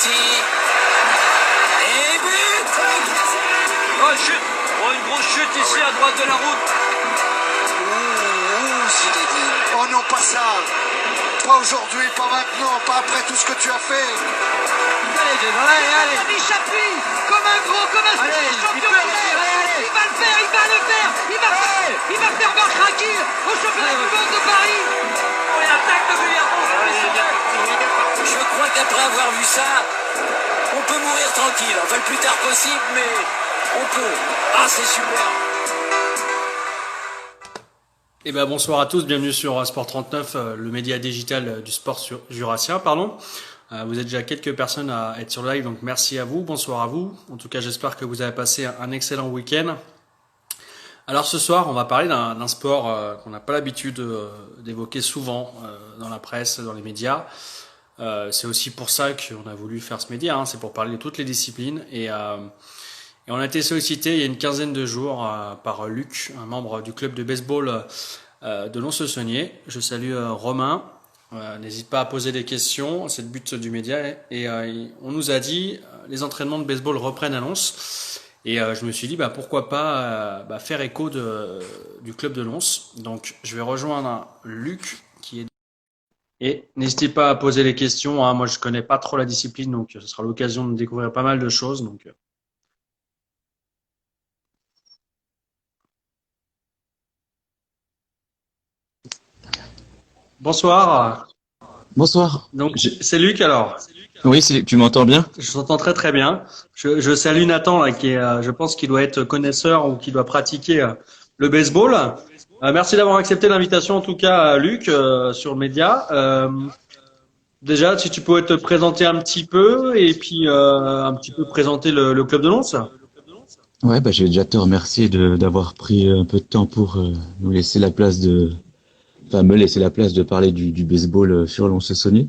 Messi. Et but. Oh, chute. Oh, une grosse chute ici à droite de la route. Zinedine. Oh non, pas ça. Pas aujourd'hui, pas maintenant, pas après tout ce que tu as fait. Allez, Jason, allez. Il s'appuie comme un gros, comme un champion du monde. Il va le faire, il va le faire. Il va faire marche tranquille au championnat du monde de Paris. Oh, il attaque de Villarreal. Je crois qu'après avoir vu ça, on peut mourir tranquille. Enfin, le plus tard possible, mais on peut. Ah, c'est super. Eh ben bonsoir à tous, bienvenue sur Sport 39, le média digital du sport jurassien, pardon. Vous êtes déjà quelques personnes à être sur le live, donc merci à vous, bonsoir à vous. En tout cas, j'espère que vous avez passé un excellent week-end. Alors ce soir, on va parler d'un sport qu'on n'a pas l'habitude d'évoquer souvent dans la presse, dans les médias. C'est aussi pour ça qu'on a voulu faire ce média, c'est pour parler de toutes les disciplines. Et on a été sollicité il y a une quinzaine de jours par Luc, un membre du club de baseball de Lons-le-Saunier. Je salue Romain. N'hésite pas à poser des questions, c'est le but du média. Et on nous a dit les entraînements de baseball reprennent à Lons. Et je me suis dit pourquoi pas faire écho du club de Lons. Donc je vais rejoindre Luc qui est. Et n'hésitez pas à poser les questions. Moi je connais pas trop la discipline, donc ce sera l'occasion de découvrir pas mal de choses. Donc bonsoir. Bonsoir. Donc c'est Luc alors. Oui, tu m'entends bien? Je t'entends très très bien. Je salue Nathan là, qui est, je pense qu'il doit être connaisseur ou qui doit pratiquer le baseball. Merci d'avoir accepté l'invitation en tout cas, Luc, sur le média. Déjà, si tu pouvais te présenter un petit peu et puis un petit peu présenter le club de Lons. Ouais, je vais déjà te remercier d'avoir pris un peu de temps pour nous laisser la place me laisser la place de parler du baseball sur Lons-le-Saunier.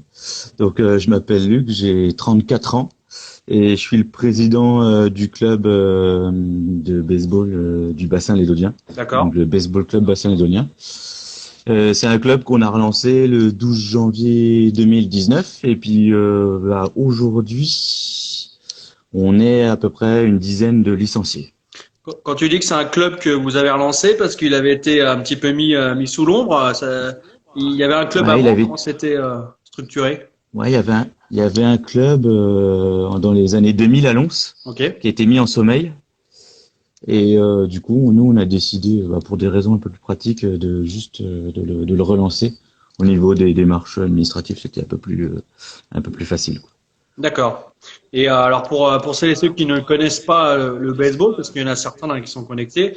Donc, je m'appelle Luc, j'ai 34 ans et je suis le président du club de baseball du bassin lédonien. D'accord. Donc, le baseball club bassin lédonien. C'est un club qu'on a relancé le 12 janvier 2019 et puis aujourd'hui, on est à peu près une dizaine de licenciés. Quand tu dis que c'est un club que vous avez relancé parce qu'il avait été un petit peu mis sous l'ombre, il y avait un club avant, comment c'était structuré? Ouais, il y avait un club dans les années 2000 à Lons, qui a été mis en sommeil. Et du coup, nous, on a décidé, pour des raisons un peu plus pratiques, de le relancer. Au niveau des démarches administratives, c'était un peu plus facile, quoi. D'accord. Et alors pour celles et ceux qui ne connaissent pas le baseball, parce qu'il y en a certains qui sont connectés,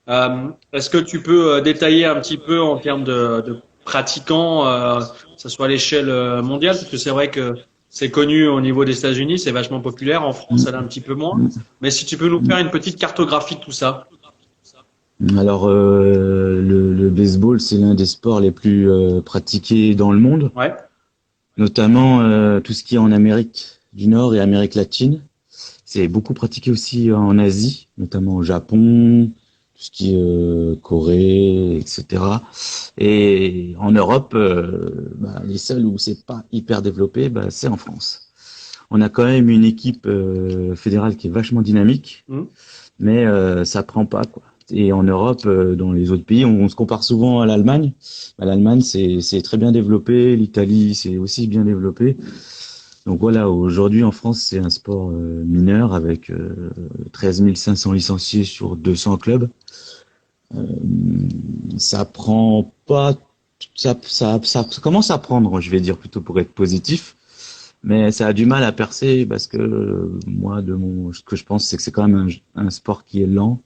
est-ce que tu peux détailler un petit peu en termes de pratiquants, que ce soit à l'échelle mondiale, parce que c'est vrai que c'est connu au niveau des États-Unis, c'est vachement populaire, en France ça l'est un petit peu moins, mais si tu peux nous faire une petite cartographie de tout ça. Alors le baseball, c'est l'un des sports les plus pratiqués dans le monde. Ouais. Notamment tout ce qui est en Amérique du Nord et Amérique latine. C'est beaucoup pratiqué aussi en Asie, notamment au Japon, tout ce qui est Corée, etc. Et en Europe, les seuls où c'est pas hyper développé, c'est en France. On a quand même une équipe fédérale qui est vachement dynamique, mais ça prend pas, quoi. Et en Europe, dans les autres pays, on se compare souvent à l'Allemagne. L'Allemagne, c'est très bien développé. L'Italie, c'est aussi bien développé. Donc voilà, aujourd'hui en France, c'est un sport mineur avec 13 500 licenciés sur 200 clubs. Ça prend pas, ça commence à prendre, je vais dire plutôt pour être positif. Mais ça a du mal à percer parce que moi, ce que je pense, c'est que c'est quand même un sport qui est lent.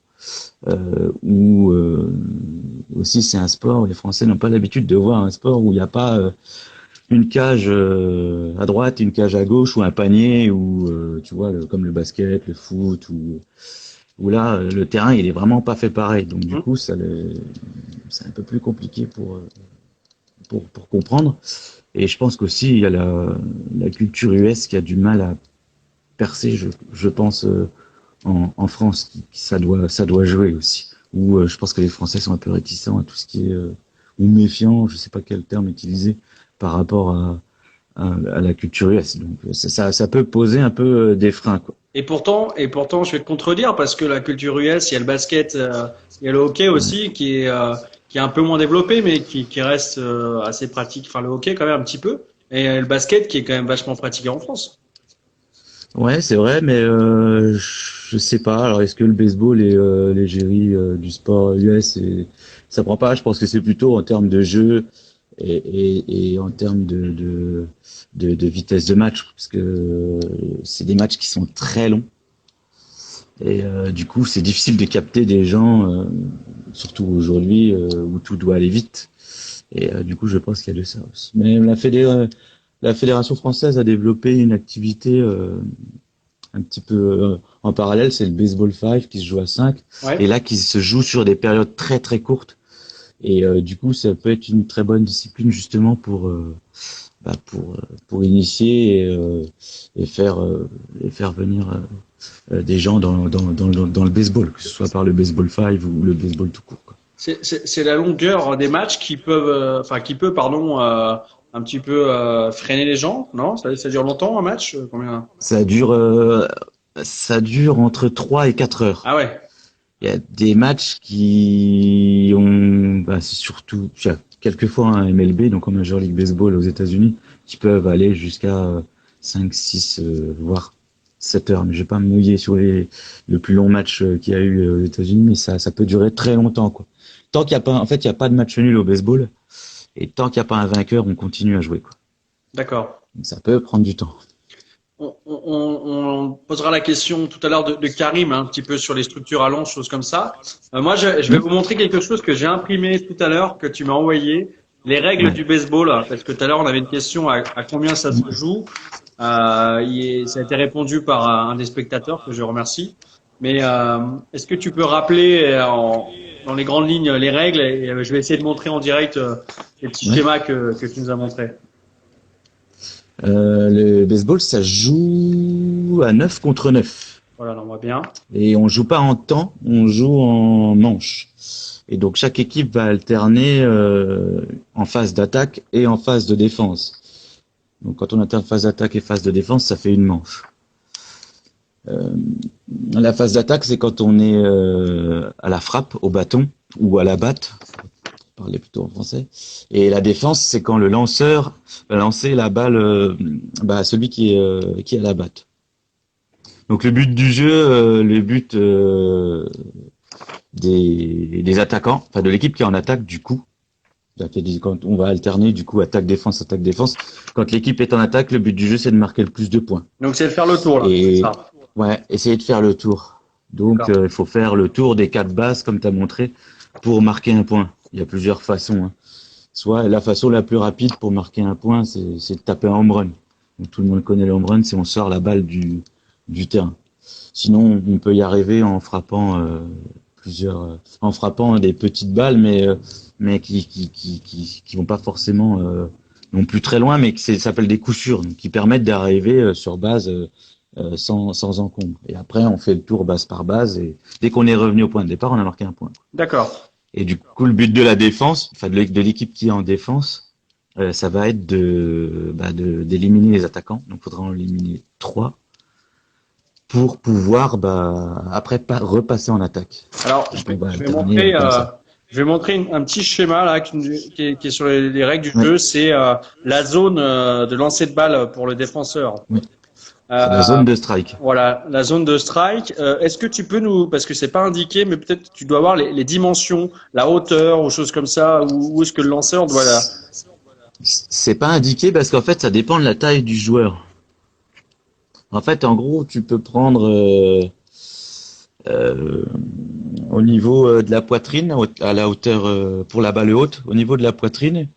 Aussi c'est un sport où les Français n'ont pas l'habitude de voir un sport où il n'y a pas une cage à droite, une cage à gauche ou un panier ou tu vois comme le basket, le foot où là le terrain il est vraiment pas fait pareil. Donc du coup c'est un peu plus compliqué pour comprendre. Et je pense qu'aussi il y a la culture US qui a du mal à percer, je pense. En France, ça doit jouer aussi. Où je pense que les Français sont un peu réticents à tout ce qui est ou méfiants, je sais pas quel terme utiliser par rapport à la culture US. Donc ça peut poser un peu des freins, quoi. Et pourtant, je vais te contredire parce que la culture US, il y a le basket, il y a le hockey aussi qui est un peu moins développé, mais qui reste assez pratique. Enfin, le hockey quand même un petit peu, et le basket qui est quand même vachement pratiqué en France. Ouais, c'est vrai, mais je sais pas. Alors, est-ce que le baseball et l'égérie du sport US, ça prend pas? Je pense que c'est plutôt en termes de jeu et en termes de vitesse de match, parce que c'est des matchs qui sont très longs. Et du coup, c'est difficile de capter des gens, surtout aujourd'hui où tout doit aller vite. Et du coup, je pense qu'il y a de ça aussi. Mais la Fédération française a développé une activité un petit peu en parallèle, c'est le baseball 5 qui se joue à 5, Ouais. et là qui se joue sur des périodes très très courtes. Et du coup, ça peut être une très bonne discipline justement pour initier et faire venir des gens dans le baseball, que ce soit par le baseball 5 ou le baseball tout court, quoi. C'est la longueur des matchs qui peut, un petit peu freiner les gens, non? Ça dure longtemps un match? Combien? Ça dure entre 3 et 4 heures. Ah ouais. Il y a des matchs qui ont, c'est surtout, il y a quelquefois un MLB, donc en Major League Baseball aux États-Unis, qui peuvent aller jusqu'à 5, 6, voire 7 heures. Mais je vais pas me mouiller sur le plus long match qu'il y a eu aux États-Unis, mais ça peut durer très longtemps, quoi. Tant qu'il y a pas, en fait, il y a pas de match nul au baseball, et tant qu'il n'y a pas un vainqueur, on continue à jouer, quoi. D'accord. Donc ça peut prendre du temps. On posera la question tout à l'heure de Karim, un petit peu sur les structures à long, choses comme ça. Moi, je vais vous montrer quelque chose que j'ai imprimé tout à l'heure, que tu m'as envoyé. Les règles du baseball, parce que tout à l'heure, on avait une question à combien ça se joue. Ça a été répondu par un des spectateurs, que je remercie. Mais est-ce que tu peux rappeler dans les grandes lignes les règles, et je vais essayer de montrer en direct les petits schémas que tu nous as montrés. Le baseball, ça joue à 9 contre 9. Voilà, on voit bien. Et on joue pas en temps, on joue en manche. Et donc chaque équipe va alterner en phase d'attaque et en phase de défense. Donc quand on alterne phase d'attaque et phase de défense, ça fait une manche. La phase d'attaque, c'est quand on est à la frappe, au bâton ou à la batte. Parler plutôt en français. Et la défense, c'est quand le lanceur va lancer la balle à celui qui est à la batte. Donc le but du jeu, le but des attaquants, enfin de l'équipe qui est en attaque, du coup, quand on va alterner du coup attaque-défense, attaque-défense. Quand l'équipe est en attaque, le but du jeu, c'est de marquer le plus de points. Donc c'est de faire le tour là. Et c'est ça. ouais, essayer de faire le tour. Donc il faut faire le tour des 4 bases comme tu as montré pour marquer un point. Il y a plusieurs façons, hein. Soit la façon la plus rapide pour marquer un point, c'est de taper un home run. Donc, tout le monde connaît le home run, c'est on sort la balle du terrain. Sinon, on peut y arriver en frappant en frappant des petites balles, mais qui vont pas forcément non plus très loin, mais ça s'appelle des coups sûrs, donc qui permettent d'arriver sur base sans encombre. Et après, on fait le tour base par base, et dès qu'on est revenu au point de départ, on a marqué un point. D'accord. Et du coup, le but de la défense, enfin de l'équipe qui est en défense, ça va être d'éliminer les attaquants. Donc, il faudra en éliminer 3 pour pouvoir après repasser en attaque. Alors, je vais montrer un petit schéma là qui est sur les règles du jeu. C'est la zone de lancer de balle pour le défenseur. Oui. La zone de strike. Voilà, la zone de strike. Est-ce que tu peux parce que c'est pas indiqué, mais peut-être tu dois avoir les dimensions, la hauteur ou choses comme ça, où est-ce que le lanceur doit la... C'est pas indiqué parce qu'en fait, ça dépend de la taille du joueur. En fait, en gros, tu peux prendre au niveau de la poitrine, à la hauteur pour la balle haute, au niveau de la poitrine.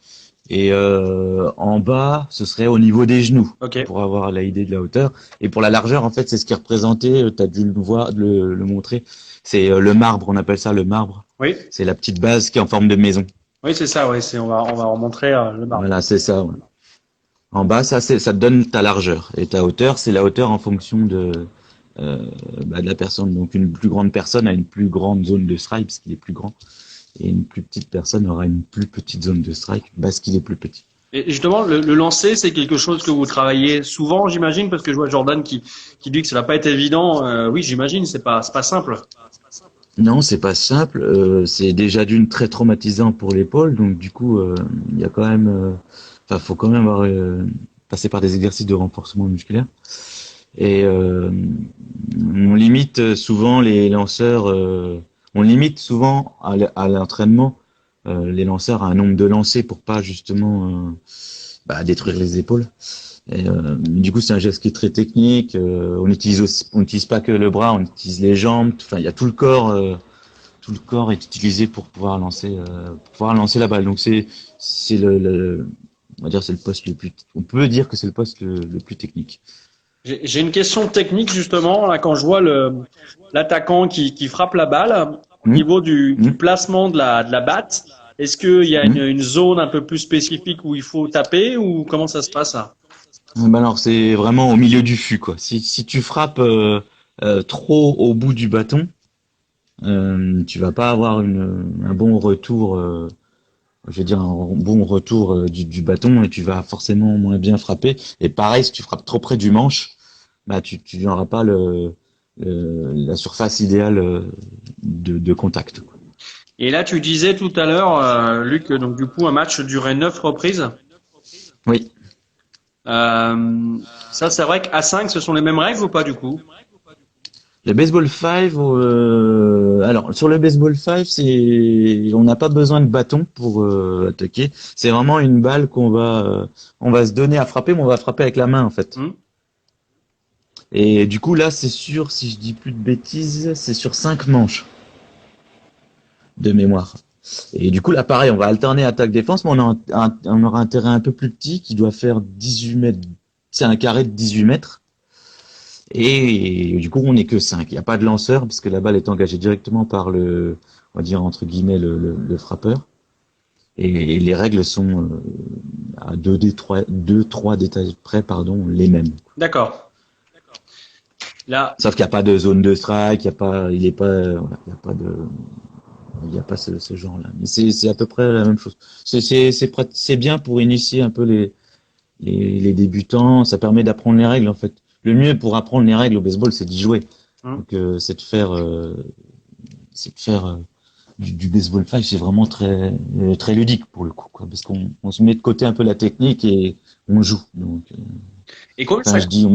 Et en bas, ce serait au niveau des genoux, pour avoir l'idée de la hauteur. Et pour la largeur, en fait, c'est ce qui est représenté. Tu as dû le voir, le montrer. C'est le marbre, on appelle ça le marbre. Oui. C'est la petite base qui est en forme de maison. Oui, c'est ça. Oui, on va en montrer le marbre. Voilà, c'est ça. Ouais. En bas, ça te donne ta largeur. Et ta hauteur, c'est la hauteur en fonction de la personne. Donc, une plus grande personne a une plus grande zone de strike parce qu'il est plus grand. Et une plus petite personne aura une plus petite zone de strike parce qu'il est plus petit. Et justement, le lancer, c'est quelque chose que vous travaillez souvent, j'imagine, parce que je vois Jordan qui dit que ça va pas être évident. Oui, j'imagine, c'est pas simple. Non, c'est pas simple. C'est déjà d'une très traumatisant pour l'épaule, donc du coup, il y a quand même, faut quand même avoir passer par des exercices de renforcement musculaire. Et on limite souvent les lanceurs, on limite souvent à l'entraînement les lanceurs à un nombre de lancers pour pas justement détruire les épaules. Et, du coup, c'est un geste qui est très technique. On n'utilise pas que le bras, on utilise les jambes. Enfin, il y a tout le corps. Tout le corps est utilisé pour pouvoir lancer la balle. Donc c'est on va dire c'est le poste le plus. On peut dire que c'est le poste le plus technique. J'ai une question technique justement là quand je vois l'attaquant qui frappe la balle au niveau du placement de la batte. Est-ce qu'il y a une zone un peu plus spécifique où il faut taper ou comment ça se passe ça? Alors c'est vraiment au milieu du fût quoi. Si tu frappes trop au bout du bâton, tu vas pas avoir un bon retour. Je veux dire un bon retour du bâton et tu vas forcément moins bien frapper. Et pareil, si tu frappes trop près du manche, tu n'auras pas la surface idéale de contact. Et là, tu disais tout à l'heure, Luc, donc du coup, un match durait 9 reprises. Oui. Ça, c'est vrai qu'à 5, ce sont les mêmes règles ou pas du coup? Le baseball 5, alors sur le baseball 5, on n'a pas besoin de bâton pour attaquer. C'est vraiment une balle on va se donner à frapper, mais on va frapper avec la main en fait. Et du coup là, c'est sûr, si je dis plus de bêtises, c'est sur 5 manches de mémoire. Et du coup là, pareil, on va alterner attaque-défense, mais on aura un terrain un peu plus petit qui doit faire 18 mètres. C'est un carré de 18 mètres. Et du coup, on n'est que 5. Il n'y a pas de lanceur parce que la balle est engagée directement par on va dire entre guillemets, le frappeur. Et les règles sont à 3 détails près, les mêmes. D'accord. Là. Sauf qu'il n'y a pas de zone de strike, il n'y a pas ce genre-là. Mais c'est à peu près la même chose. C'est bien pour initier un peu les débutants. Ça permet d'apprendre les règles en fait. Le mieux pour apprendre les règles au baseball, c'est d'y jouer. Donc, c'est de faire du baseball 5, c'est vraiment très très ludique pour le coup, quoi, parce qu'on se met de côté un peu la technique et on joue. Donc, et comment je dis on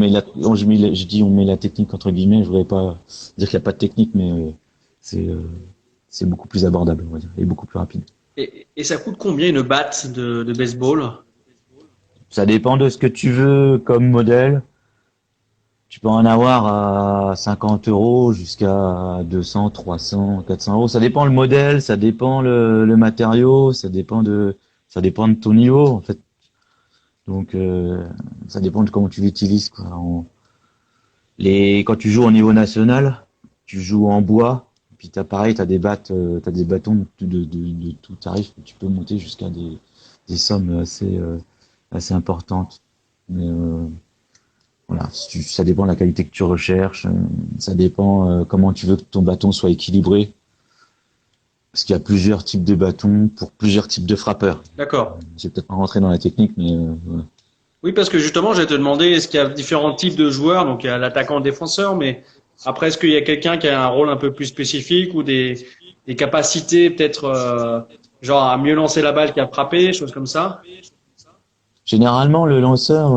met la technique entre guillemets. Je voudrais pas dire qu'il n'y a pas de technique, mais c'est beaucoup plus abordable, on va dire, et beaucoup plus rapide. Et ça coûte combien une batte de baseball? Ça dépend de ce que tu veux comme modèle. Tu peux en avoir à 50 € jusqu'à 200, 300, 400 €. Ça dépend le modèle, ça dépend le matériau, ça dépend de ton niveau, en fait. Donc, ça dépend de comment tu l'utilises, quoi. Quand tu joues au niveau national, tu joues en bois, puis t'as des bâtons de tout tarif, tu peux monter jusqu'à des sommes assez importantes. Mais, voilà, ça dépend de la qualité que tu recherches, ça dépend comment tu veux que ton bâton soit équilibré. Parce qu'il y a plusieurs types de bâtons pour plusieurs types de frappeurs. D'accord. Je vais peut-être pas rentrer dans la technique, mais voilà. Oui, parce que justement, j'allais te demander, est-ce qu'il y a différents types de joueurs? Donc, il y a l'attaquant, le défenseur, mais après, est-ce qu'il y a quelqu'un qui a un rôle un peu plus spécifique ou des capacités peut-être genre à mieux lancer la balle qu'à frapper, choses comme ça? Généralement, le lanceur,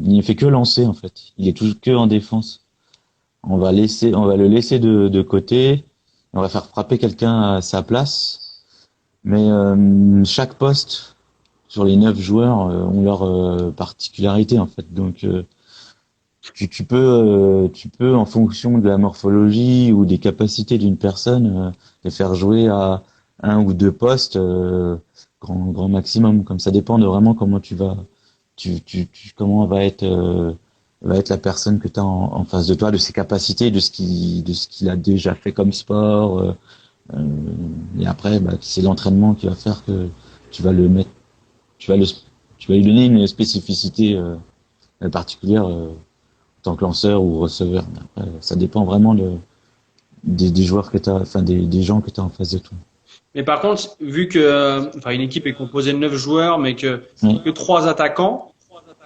il ne fait que lancer en fait. Il est toujours que en défense. On va le laisser de côté. On va faire frapper quelqu'un à sa place. Mais chaque poste sur les 9 joueurs ont leur particularité en fait. Donc tu peux en fonction de la morphologie ou des capacités d'une personne les faire jouer à 1 ou 2 postes. Grand maximum, comme ça dépend de vraiment comment comment va être la personne que tu as en face de toi, de ses capacités, de ce qu'il a déjà fait comme sport, et après c'est l'entraînement qui va faire que tu vas lui donner une spécificité particulière en tant que lanceur ou receveur. Mais après, ça dépend vraiment des joueurs que tu as, enfin des gens que tu as en face de toi. Mais par contre, vu que, enfin, une équipe est composée de 9 joueurs, mais Oui. que 3 attaquants,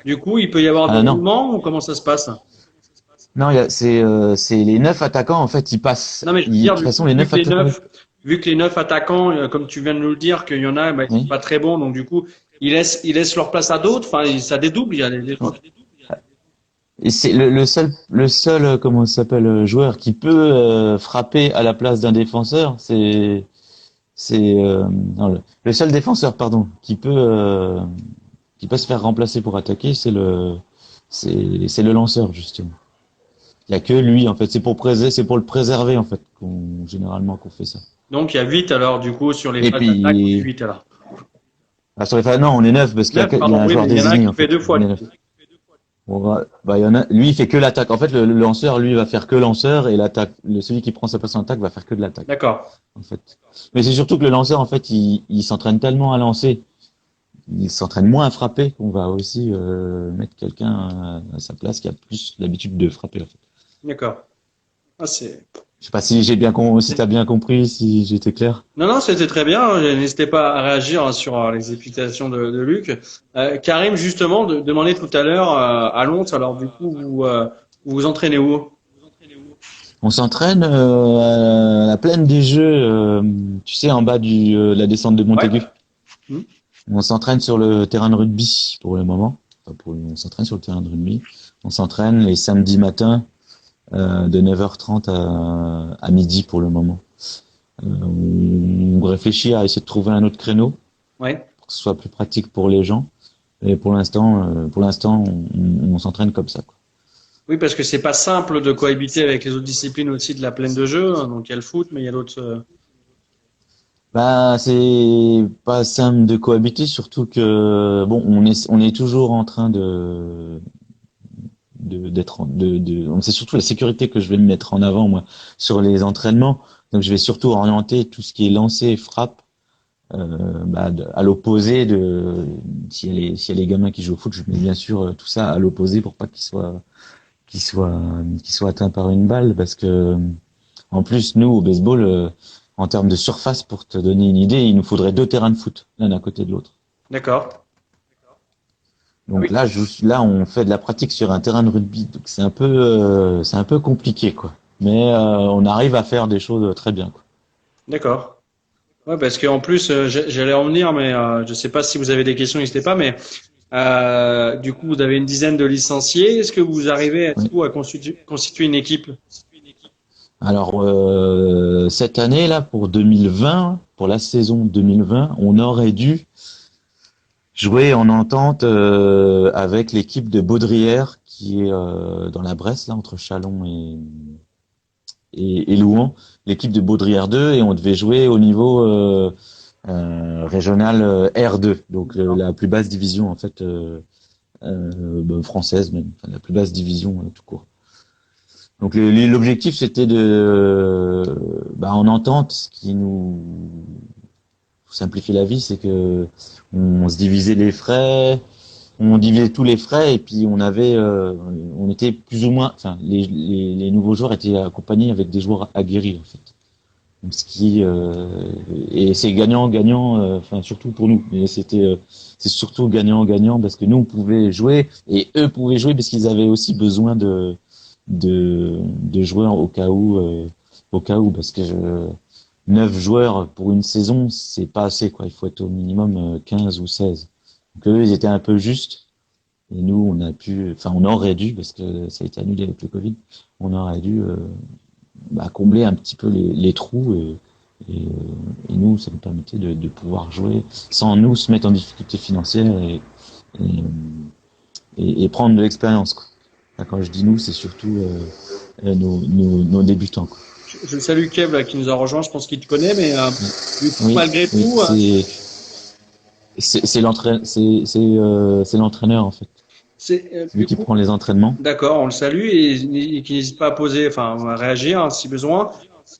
du coup, il peut y avoir des Non. mouvements ou comment ça se passe? Non, c'est les 9 attaquants, en fait, ils passent. Non, mais je veux De dire, toute façon, les 9 attaquants. vu que les 9 attaquants, comme tu viens de nous le dire, qu'il y en a, qui sont Oui. pas très bons, donc du coup, ils laissent leur place à d'autres. Enfin, ça dédouble. Il y a des gens. Et c'est le seul, comment ça s'appelle, joueur qui peut frapper à la place d'un défenseur, non, le seul défenseur, pardon, qui peut se faire remplacer pour attaquer, c'est le lanceur, justement. Il y a que lui, en fait, c'est pour le préserver, en fait, généralement qu'on fait ça. Donc, il y a 8 alors, du coup, sur les Et phases puis, d'attaque, 8 alors. sur les phases, non, on est 9 parce qu'il y a, 9, il y a pardon, un oui, joueur mais il y en a un désigné, qui en fait fait. 2 fois. On est 9. Il y en a, lui, il fait que l'attaque. En fait, le lanceur, lui, va faire que lanceur et l'attaque. Celui qui prend sa place en attaque va faire que de l'attaque, D'accord. en fait. Mais c'est surtout que le lanceur, en fait, il s'entraîne tellement à lancer, il s'entraîne moins à frapper qu'on va aussi mettre quelqu'un à sa place qui a plus l'habitude de frapper, en fait. D'accord. Ah, c'est... Je sais pas si si t'as bien compris, si j'étais clair. Non, c'était très bien. N'hésitez pas à réagir sur les explications de Luc. Karim, justement, demandait tout à l'heure à Lons. Alors, du coup, vous entraînez où? On s'entraîne à la plaine des Jeux, tu sais, en bas de la descente de Montaigu. Ouais. On s'entraîne sur le terrain de rugby pour le moment. On s'entraîne sur le terrain de rugby. On s'entraîne les samedis matins de 9h30 à midi pour le moment. On réfléchit à essayer de trouver un autre créneau Ouais. pour que ce soit plus pratique pour les gens. Et pour l'instant, on s'entraîne comme ça, quoi. Oui, parce que c'est pas simple de cohabiter avec les autres disciplines aussi de la plaine de jeu. Donc, il y a le foot, mais il y a d'autres. Bah, c'est pas simple de cohabiter, surtout que bon, on est toujours en train c'est surtout la sécurité que je vais mettre en avant, moi, sur les entraînements. Donc, je vais surtout orienter tout ce qui est lancer et frappe, à l'opposé s'il y a les gamins qui jouent au foot, je mets bien sûr tout ça à l'opposé pour pas qu'ils soient atteints par une balle, parce que, en plus, nous, au baseball, en termes de surface, pour te donner une idée, il nous faudrait 2 terrains de foot, l'un à côté de l'autre. D'accord. Donc Oui. là, on fait de la pratique sur un terrain de rugby, donc c'est un peu compliqué, quoi. Mais on arrive à faire des choses très bien, quoi. D'accord. Ouais, parce qu'en plus, j'allais en venir, mais je sais pas si vous avez des questions, n'hésitez pas. Mais du coup, vous avez une dizaine de licenciés. Est-ce que vous arrivez Oui. à constituer une équipe? Alors cette année là, pour 2020, pour la saison 2020, on aurait dû jouer en entente avec l'équipe de Baudrière qui est dans la Bresse là, entre Châlons et Louhans, l'équipe de Baudrière 2, et on devait jouer au niveau régional R2, donc la plus basse division en fait française même, enfin, la plus basse division tout court. Donc l'objectif c'était en entente, ce qui nous simplifie la vie, c'est que on se divisait les frais, on divisait tous les frais, et puis on était plus ou moins, enfin les nouveaux joueurs étaient accompagnés avec des joueurs aguerris en fait. Donc et c'est gagnant, enfin surtout pour nous, mais c'est surtout gagnant parce que nous on pouvait jouer et eux pouvaient jouer parce qu'ils avaient aussi besoin de joueurs au cas où, parce que 9 joueurs pour une saison, c'est pas assez, quoi. Il faut être au minimum 15 ou 16. Donc eux, ils étaient un peu justes. Et nous, on aurait dû, parce que ça a été annulé avec le Covid, on aurait dû combler un petit peu les trous. Et nous, ça nous permettait de pouvoir jouer sans nous se mettre en difficulté financière et prendre de l'expérience, quoi. Quand je dis nous, c'est surtout nos débutants, quoi. Je salue Kev là, qui nous a rejoint. Je pense qu'il te connaît, mais du coup, malgré tout, c'est l'entraîneur en fait. C'est lui qui prend les entraînements. D'accord, on le salue et qui n'hésite pas à à réagir si besoin.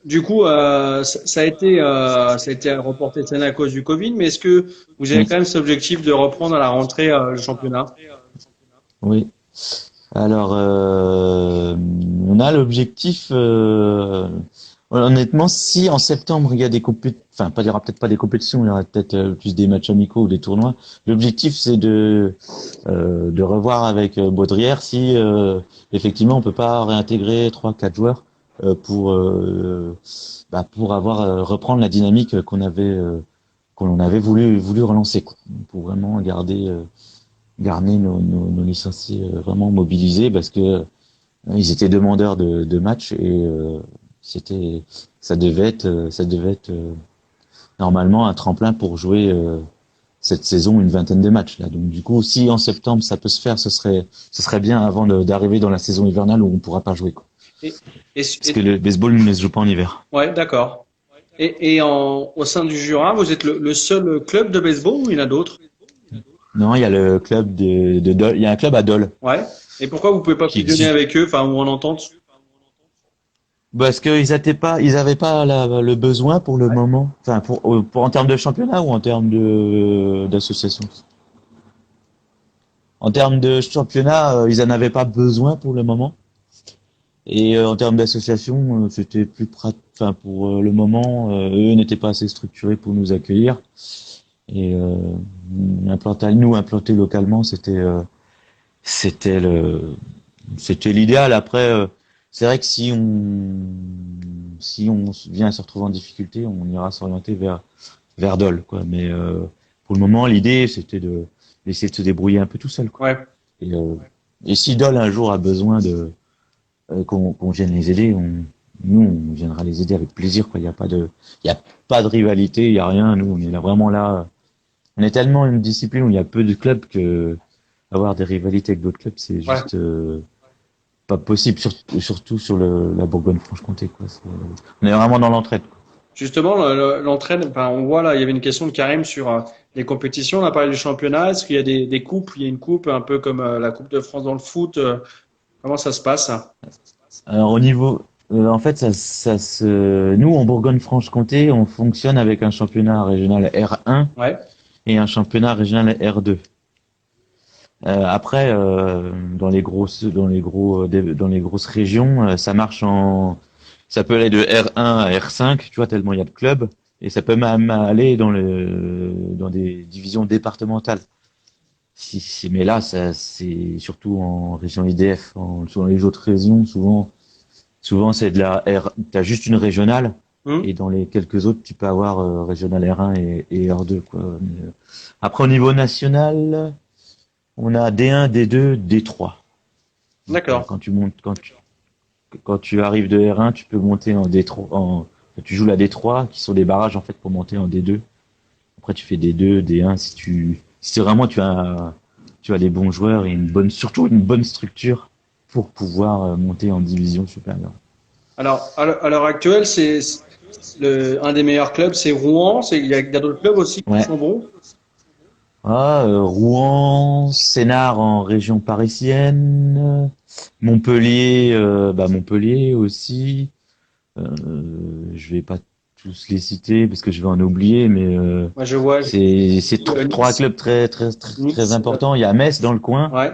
Du coup, ça a été reporté cette année à cause du Covid, mais est-ce que vous avez quand même cet objectif de reprendre à la rentrée le championnat? Oui. Alors, on a l'objectif. Honnêtement, si en septembre il y a des enfin, il y aura peut-être pas des compétitions, il y aura peut-être plus des matchs amicaux ou des tournois. L'objectif, c'est de revoir avec Baudrière si effectivement on peut pas réintégrer 3-4 joueurs pour avoir reprendre la dynamique qu'on avait voulu relancer, quoi. Pour vraiment garder nos licenciés vraiment mobilisés, parce que ils étaient demandeurs de matchs, et ça devait être normalement un tremplin pour jouer cette saison une vingtaine de matchs là. Donc du coup, si en septembre ça peut se faire, ce serait bien avant d'arriver dans la saison hivernale où on pourra pas jouer, quoi. Parce que le baseball ne se joue pas en hiver. Ouais, d'accord. Et au sein du Jura, vous êtes le seul club de baseball ou il y en a d'autres? Non, il y a le club de Dole, il y a un club à Dole. Ouais. Et pourquoi vous pouvez pas fusionner avec eux, enfin, ou en entente? Parce que ils avaient pas le besoin pour le moment. Enfin, pour en termes de championnat ou en termes d'association. En termes de championnat, ils en avaient pas besoin pour le moment. Et en termes d'association, c'était plus enfin, pour le moment, eux n'étaient pas assez structurés pour nous accueillir. Et implanter localement, c'était l'idéal. Après, c'est vrai que si on vient à se retrouver en difficulté, on ira s'orienter vers Dole, quoi. Mais pour le moment, l'idée, c'était d'essayer de se débrouiller un peu tout seul, quoi. Ouais. Et si Dole un jour a besoin qu'on vienne les aider, on viendra les aider avec plaisir, quoi. Il y a pas de rivalité, il y a rien. Nous, on est là vraiment là. On est tellement une discipline où il y a peu de clubs que avoir des rivalités avec d'autres clubs, c'est juste pas possible, surtout sur la Bourgogne-Franche-Comté, quoi. On est vraiment dans l'entraide, quoi. Justement, l'entraîne, enfin, on voit là, il y avait une question de Karim sur les compétitions. On a parlé du championnat. Est-ce qu'il y a des coupes? Il y a une coupe un peu comme la Coupe de France dans le foot. Comment ça se passe? Alors au niveau, en fait, nous en Bourgogne-Franche-Comté, on fonctionne avec un championnat régional R1 et un championnat régional R2. Après, dans les grosses régions, ça marche ça peut aller de R1 à R5, tu vois, tellement il y a de clubs, et ça peut même aller dans des divisions départementales. Mais là, c'est surtout en région IDF. Sur les autres régions, souvent c'est t'as juste une régionale, et dans les quelques autres, tu peux avoir régional R1 et R2, quoi. Mais, après, au niveau national, on a D1, D2, D3. D'accord. Quand tu arrives de R1, tu peux monter en D3. Tu joues la D3, qui sont des barrages en fait pour monter en D2. Après, tu fais D2, D1 si vraiment tu as des bons joueurs et surtout une bonne structure pour pouvoir monter en division supérieure. Alors, à l'heure actuelle, c'est un des meilleurs clubs, c'est Rouen. Il y a d'autres clubs aussi qui sont bons. Rouen, Sénart en région parisienne, Montpellier aussi. Je vais pas tous les citer parce que je vais en oublier, mais je vois. C'est trois clubs très importants. Il y a Metz dans le coin. Ouais.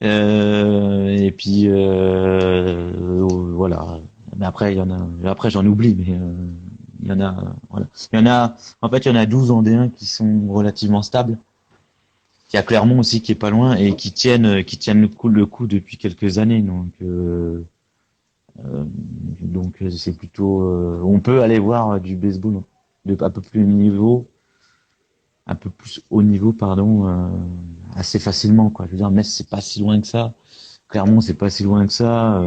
Et puis voilà. Mais après il y en a. Après j'en oublie, mais il y en a. Voilà. En fait, il y en a 12 en D1 qui sont relativement stables. Il y a Clermont aussi qui est pas loin et qui tiennent le coup depuis quelques années. Donc c'est plutôt. On peut aller voir du baseball un peu plus haut niveau, pardon, assez facilement, quoi. Je veux dire, Metz c'est pas si loin que ça, Clermont c'est pas si loin que ça.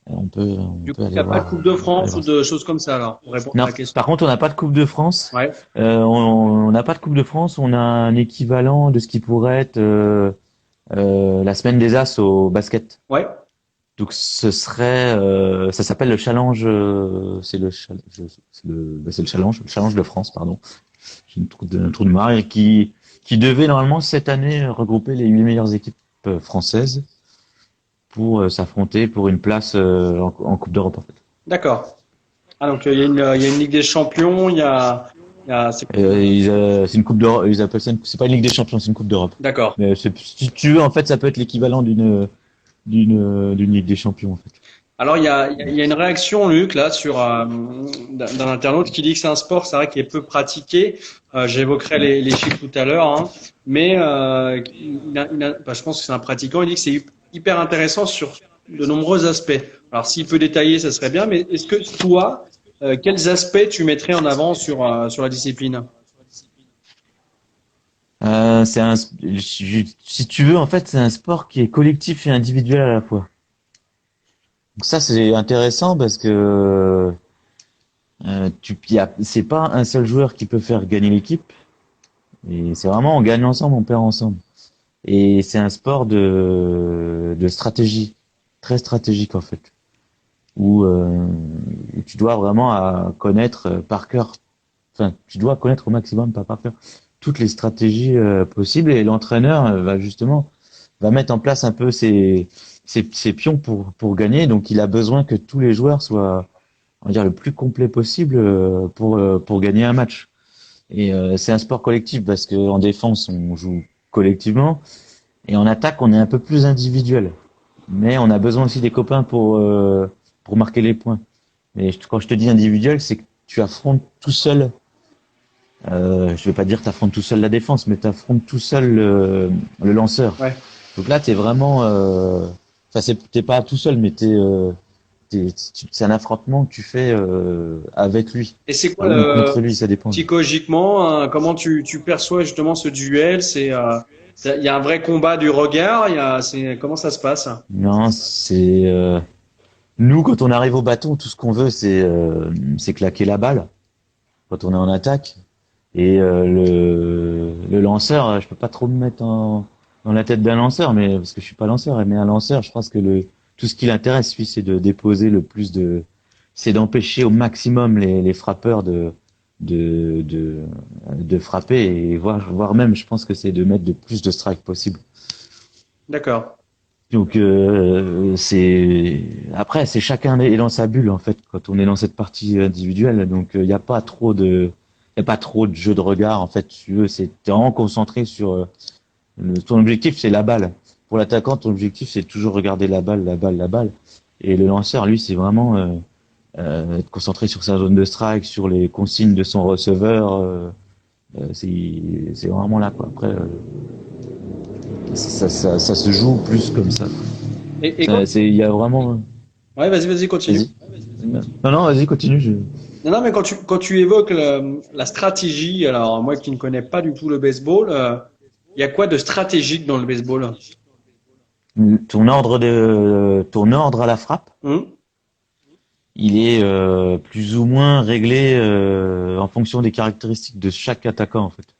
On peut il aller n'y a voir, pas de Coupe de France ou de choses comme ça, alors, pour répondre non, à la question. par contre, on n'a pas de Coupe de France. Ouais. On n'a pas de Coupe de France. On a un équivalent de ce qui pourrait être la semaine des As au basket. Ouais. Donc ce serait, ça s'appelle le challenge. C'est le challenge de France, pardon. J'ai un trou de mémoire, et qui devait normalement cette année regrouper les 8 meilleures équipes françaises pour s'affronter pour une place en Coupe d'Europe, en fait. D'accord. Ah, donc il y a une Ligue des Champions, c'est une Coupe d'Europe. Ils appellent ça c'est pas une Ligue des Champions, c'est une Coupe d'Europe. D'accord. Mais si tu veux, en fait, ça peut être l'équivalent d'une Ligue des Champions, en fait. Alors il y a une réaction, Luc, là, sur d'un internaute qui dit que c'est un sport, c'est vrai, qui est peu pratiqué. J'évoquerai les chiffres tout à l'heure, hein, mais je pense que c'est un pratiquant. Il dit que c'est hyper intéressant sur de nombreux aspects. Alors s'il peut détailler, ça serait bien. Mais est-ce que toi, quels aspects tu mettrais en avant sur la discipline? Si tu veux, en fait, c'est un sport qui est collectif et individuel à la fois. Donc ça, c'est intéressant parce que c'est pas un seul joueur qui peut faire gagner l'équipe. Et c'est vraiment on gagne ensemble, on perd ensemble. Et c'est un sport de stratégie, très stratégique en fait, où tu dois vraiment connaître par cœur, enfin tu dois connaître au maximum, pas par cœur, toutes les stratégies possibles. Et l'entraîneur va mettre en place un peu ses pions pour gagner. Donc il a besoin que tous les joueurs soient, on va dire, le plus complet possible pour gagner un match. Et c'est un sport collectif parce que en défense on joue collectivement et en attaque on est un peu plus individuel. Mais on a besoin aussi des copains pour marquer les points. Mais quand je te dis individuel, c'est que tu affrontes tout seul. Je vais pas dire que tu affrontes tout seul la défense, mais tu affrontes tout seul le lanceur. Ouais. Donc là, t'es vraiment, t'es pas tout seul, mais c'est un affrontement que tu fais avec lui. Et c'est quoi Ou contre lui, ça dépend. psychologiquement, comment tu perçois justement ce duel? Il y a un vrai combat du regard. Comment ça se passe? Non, nous quand on arrive au bâton, tout ce qu'on veut, c'est claquer la balle quand on est en attaque. Et le lanceur, je peux pas trop me mettre dans la tête d'un lanceur, mais parce que je suis pas lanceur, mais un lanceur, je pense que tout ce qui l'intéresse, lui, c'est de déposer c'est d'empêcher au maximum les frappeurs de frapper et voire même, je pense que c'est de mettre de plus de strikes possible. D'accord. Donc après c'est chacun est dans sa bulle en fait quand on est dans cette partie individuelle. Donc il y a pas trop de jeu de regard en fait. Tu veux, t'es vraiment concentré sur ton objectif, c'est la balle. Pour l'attaquant, ton objectif, c'est toujours regarder la balle. Et le lanceur, lui, c'est vraiment être concentré sur sa zone de strike, sur les consignes de son receveur. C'est vraiment là, quoi. Après, ça se joue plus comme ça. Il y a vraiment. Ouais, vas-y, continue. Non, vas-y, continue. Non, mais quand tu évoques la stratégie, alors moi qui ne connais pas du tout le baseball, il y a quoi de stratégique dans le baseball? Ton ordre à la frappe, il est plus ou moins réglé en fonction des caractéristiques de chaque attaquant en fait.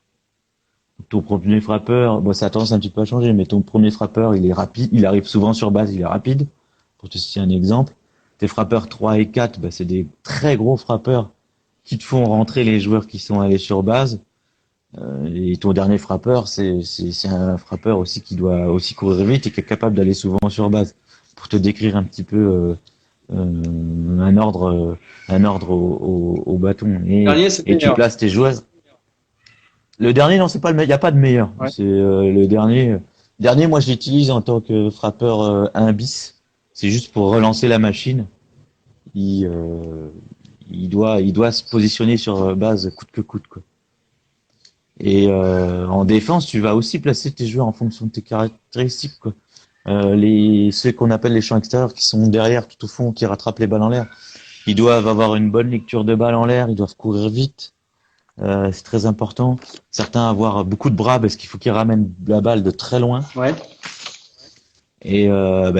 Ton premier frappeur, bon, ça a tendance un petit peu à changer, mais ton premier frappeur, il est rapide, il arrive souvent sur base, il est rapide. Pour te citer un exemple, tes frappeurs 3 et 4, c'est des très gros frappeurs qui te font rentrer les joueurs qui sont allés sur base. Et ton dernier frappeur, c'est un frappeur aussi qui doit aussi courir vite et qui est capable d'aller souvent sur base. Pour te décrire un petit peu un ordre au bâton. Et tu places tes joueurs. Le dernier, non, c'est pas il n'y a pas de meilleur. Ouais. C'est le dernier. Dernier, moi, je l'utilise en tant que frappeur 1 bis. C'est juste pour relancer la machine. Il doit se positionner sur base coûte que coûte, quoi. Et en défense, tu vas aussi placer tes joueurs en fonction de tes caractéristiques, quoi. Ceux qu'on appelle les champs extérieurs, qui sont derrière, tout au fond, qui rattrapent les balles en l'air, ils doivent avoir une bonne lecture de balles en l'air, ils doivent courir vite. C'est très important. Certains avoir beaucoup de bras parce qu'il faut qu'ils ramènent la balle de très loin. Ouais. Et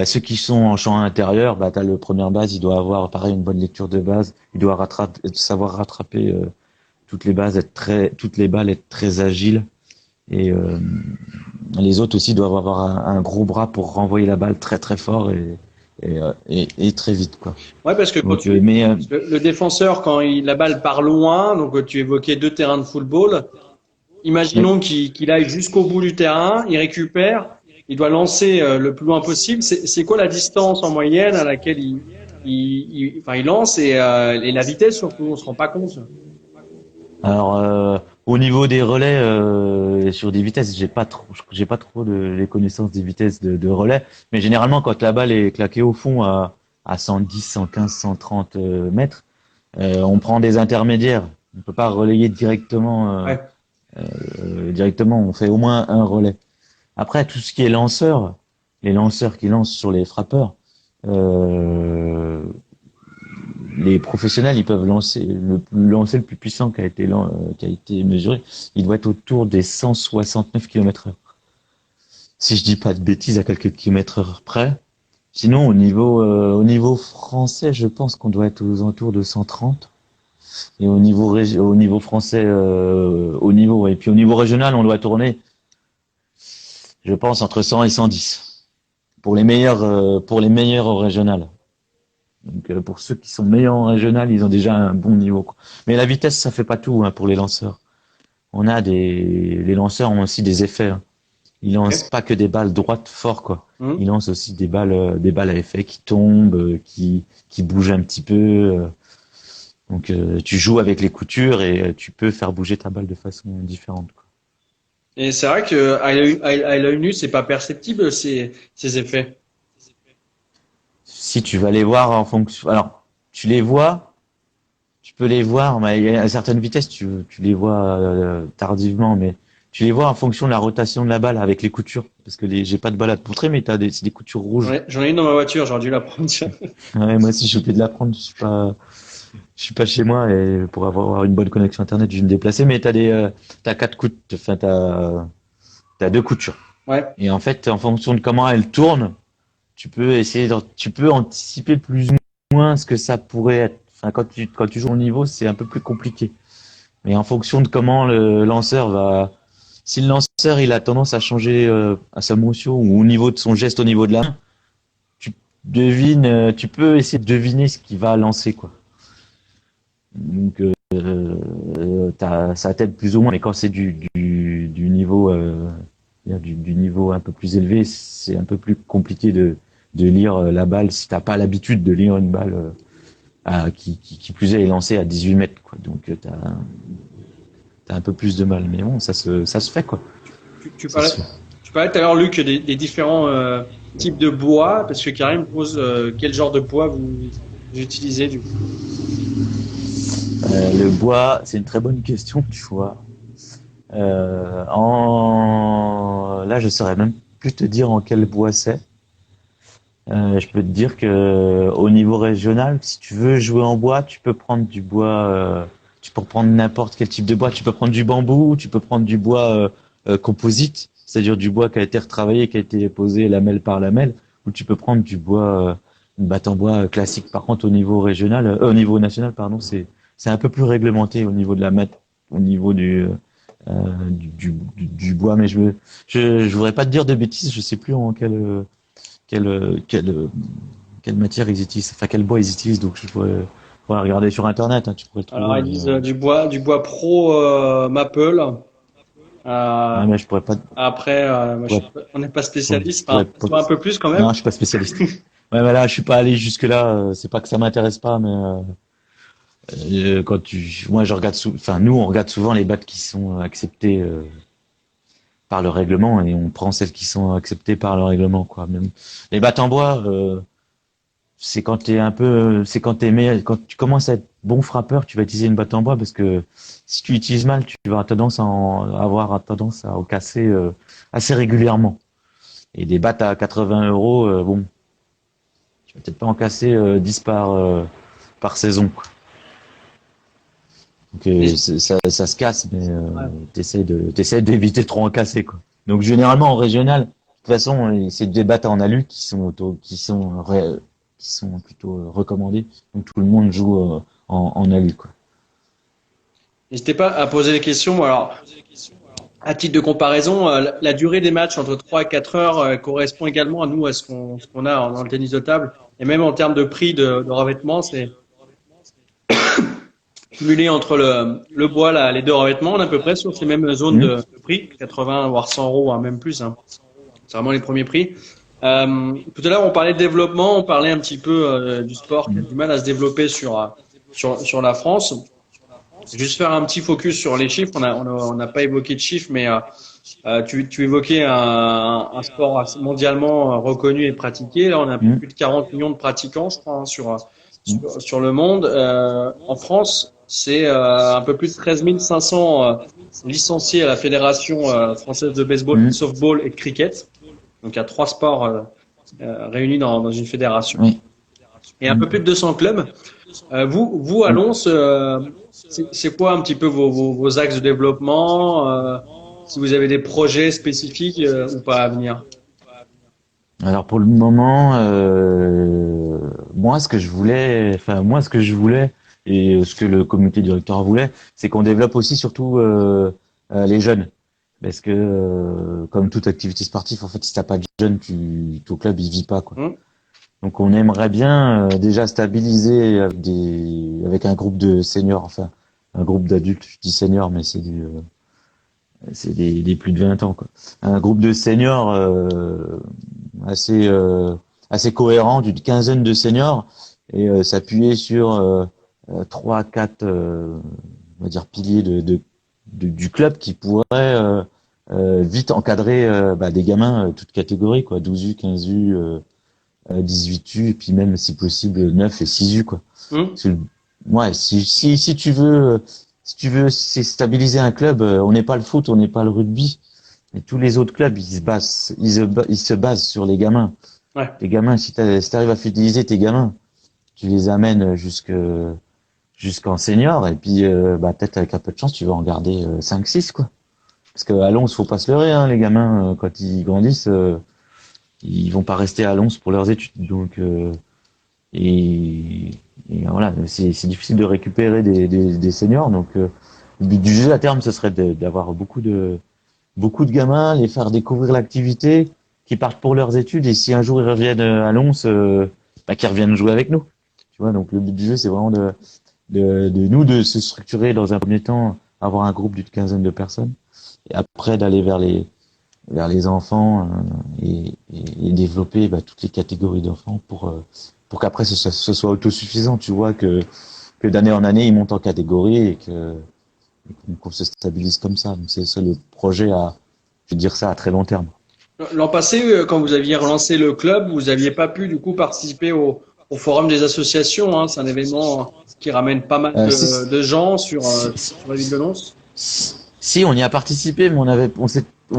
ceux qui sont en champ intérieur, t'as le premier base, il doit avoir pareil une bonne lecture de base, il doit savoir rattraper toutes les balles, être très agile. Et les autres aussi doivent avoir un gros bras pour renvoyer la balle très très fort et très vite, quoi. Ouais, parce que le défenseur, quand la balle part loin, donc tu évoquais 2 terrains de football, imaginons qu'il aille jusqu'au bout du terrain, il récupère, il doit lancer le plus loin possible. C'est quoi la distance en moyenne à laquelle il lance et la vitesse surtout, on se rend pas compte. Alors au niveau des relais sur des vitesses, j'ai pas trop les connaissances des vitesses de relais, mais généralement quand la balle est claquée au fond à à 110, 115, 130 mètres. On prend des intermédiaires. On peut pas relayer directement. Directement, on fait au moins un relais. Après, tout ce qui est lanceur, les lanceurs qui lancent sur les frappeurs, les professionnels, ils peuvent lancer le plus puissant qui a été mesuré. Il doit être autour des 169 km/h. Si je dis pas de bêtises, à quelques kilomètres près. Sinon, au niveau français, je pense qu'on doit être aux alentours de 130. Et au niveau français, et puis au niveau régional, on doit tourner, je pense, entre 100 et 110 pour les meilleurs au régional. Donc pour ceux qui sont meilleurs en régional, ils ont déjà un bon niveau, quoi. Mais la vitesse, ça fait pas tout, hein, pour les lanceurs. Les lanceurs ont aussi des effets, hein. Ils lancent pas que des balles droites fort, quoi. Ils lancent aussi des balles à effet qui tombent, qui bougent un petit peu. Donc tu joues avec les coutures et tu peux faire bouger ta balle de façon différente, quoi. Et c'est vrai que à l'œil nu, c'est pas perceptible ces effets. Si tu vas les voir en fonction, alors tu peux les voir, mais à certaines vitesses tu les vois tardivement, mais tu les vois en fonction de la rotation de la balle avec les coutures, parce que j'ai pas de balle à te montrer, mais c'est des coutures rouges. Ouais, j'en ai une dans ma voiture, j'aurais dû la prendre. Ouais, moi aussi j'ai oublié de la prendre, je suis pas chez moi et pour avoir une bonne connexion internet, je vais me déplacer, mais t'as deux coutures. Ouais. Et en fait, en fonction de comment elles tournent, tu peux anticiper plus ou moins ce que ça pourrait être. Enfin, quand tu joues au niveau, c'est un peu plus compliqué. Mais en fonction de comment le lanceur si le lanceur, il a tendance à changer, à sa motion ou au niveau de son geste, au niveau de la main, tu peux essayer de deviner ce qu'il va lancer, quoi. Donc, ça t'aide plus ou moins, mais quand c'est du niveau, du niveau un peu plus élevé, c'est un peu plus compliqué de lire la balle si t'as pas l'habitude de lire une balle qui plus est lancée à 18 mètres, quoi. Donc t'as un peu plus de mal, mais bon, ça se fait, quoi. Tu parlais tout à l'heure, Luc, des différents types de bois, parce que Karim pose quel genre de bois vous utilisez du coup. Le bois, c'est une très bonne question, tu vois. Là, je saurais même plus te dire en quel bois c'est. Je peux te dire que au niveau régional, si tu veux jouer en bois, tu peux prendre du bois. Tu peux prendre n'importe quel type de bois. Tu peux prendre du bambou, tu peux prendre du bois composite, c'est-à-dire du bois qui a été retravaillé, qui a été posé lamelle par lamelle, ou tu peux prendre du bois, une batte en bois classique. Par contre, au niveau national, pardon, c'est un peu plus réglementé au niveau de la au niveau du bois, mais je voudrais pas te dire de bêtises, je sais plus en quelle matière ils utilisent, enfin quel bois ils utilisent, donc je pourrais regarder sur internet, hein, tu pourrais le trouver. Alors ils disent du bois pro Maple. Mais je pourrais pas. Après, on n'est pas spécialiste, un peu plus quand même. Non, je suis pas spécialiste. Ouais, mais là, je suis pas allé jusque là. C'est pas que ça m'intéresse pas, mais moi, je regarde nous, on regarde souvent les battes qui sont acceptées par le règlement et on prend celles qui sont acceptées par le règlement, quoi. Même les battes en bois, c'est quand quand tu commences à être bon frappeur, tu vas utiliser une batte en bois parce que si tu utilises mal, tu vas avoir tendance à en casser assez régulièrement. Et des battes à 80 €, bon, tu vas peut-être pas en casser 10 par saison, quoi. Donc ça se casse, mais t'essaies d'éviter trop en casser, quoi. Donc généralement en régional, de toute façon, c'est des battes en alu qui sont plutôt recommandées. Donc tout le monde joue en alu, quoi. N'hésitez pas à poser des questions. Alors, à titre de comparaison, la durée des matchs entre 3 et 4 heures correspond également à ce qu'on a dans le tennis de table. Et même en termes de prix de revêtement, c'est cumulé entre le bois, les deux revêtements, on est à peu près sur ces mêmes zones de prix, 80 voire 100 €, hein, même plus, hein. C'est vraiment les premiers prix. Tout à l'heure, on parlait de développement, on parlait un petit peu du sport qui a du mal à se développer sur la France. Juste faire un petit focus sur les chiffres. On n'a pas évoqué de chiffres, mais Tu évoquais un sport mondialement reconnu et pratiqué. Là, on a plus de 40 millions de pratiquants, je crois, hein, sur le monde. En France, c'est un peu plus de 13 500 licenciés à la Fédération française de baseball, de softball et de cricket. Donc, il y a 3 sports réunis dans une fédération. Oui. Et un peu plus de 200 clubs. Vous à Lons, c'est quoi un petit peu vos axes de développement si vous avez des projets spécifiques ou pas à venir? Alors pour le moment, moi ce que je voulais et ce que le comité directeur voulait, c'est qu'on développe aussi surtout les jeunes, parce que comme toute activité sportive, en fait, si t'as pas de jeunes, ton club il vit pas quoi. Donc on aimerait bien déjà stabiliser avec un groupe de seniors, enfin un groupe d'adultes, je dis seniors, mais c'est des plus de 20 ans quoi. Un groupe de seniors assez cohérent, d'une quinzaine de seniors, et s'appuyer sur 3-4 on va dire piliers du club qui pourraient vite encadrer des gamins toutes catégories quoi, 12U, 15U, 18U, et puis même si possible 9 et 6U quoi. Ouais, si tu veux stabiliser un club, on n'est pas le foot, on n'est pas le rugby, mais tous les autres clubs ils se basent sur les gamins. Ouais. Les gamins, si t'arrives à fidéliser tes gamins, tu les amènes jusqu'en senior, et puis peut-être avec un peu de chance tu vas en garder 5-6 quoi. Parce que à Lons, faut pas se leurrer, hein, les gamins quand ils grandissent, ils vont pas rester à Lons pour leurs études, donc et voilà, c'est difficile de récupérer des seniors, donc le but du jeu à terme ce serait d'avoir beaucoup de gamins, les faire découvrir l'activité, qui partent pour leurs études, et si un jour ils reviennent à Lons, qu'ils reviennent jouer avec nous. Tu vois, donc le but du jeu c'est vraiment de se structurer dans un premier temps, avoir un groupe d'une quinzaine de personnes, et après d'aller vers les enfants et développer toutes les catégories d'enfants pour qu'après ce soit autosuffisant. Tu vois que d'année en année ils montent en catégorie et qu'on se stabilise comme ça. Donc c'est ça le projet je veux dire ça à très long terme. L'an passé, quand vous aviez relancé le club, vous aviez pas pu du coup participer au forum des associations, hein. C'est un événement qui ramène pas mal de gens sur la ville de Lons. Si, on y a participé, mais on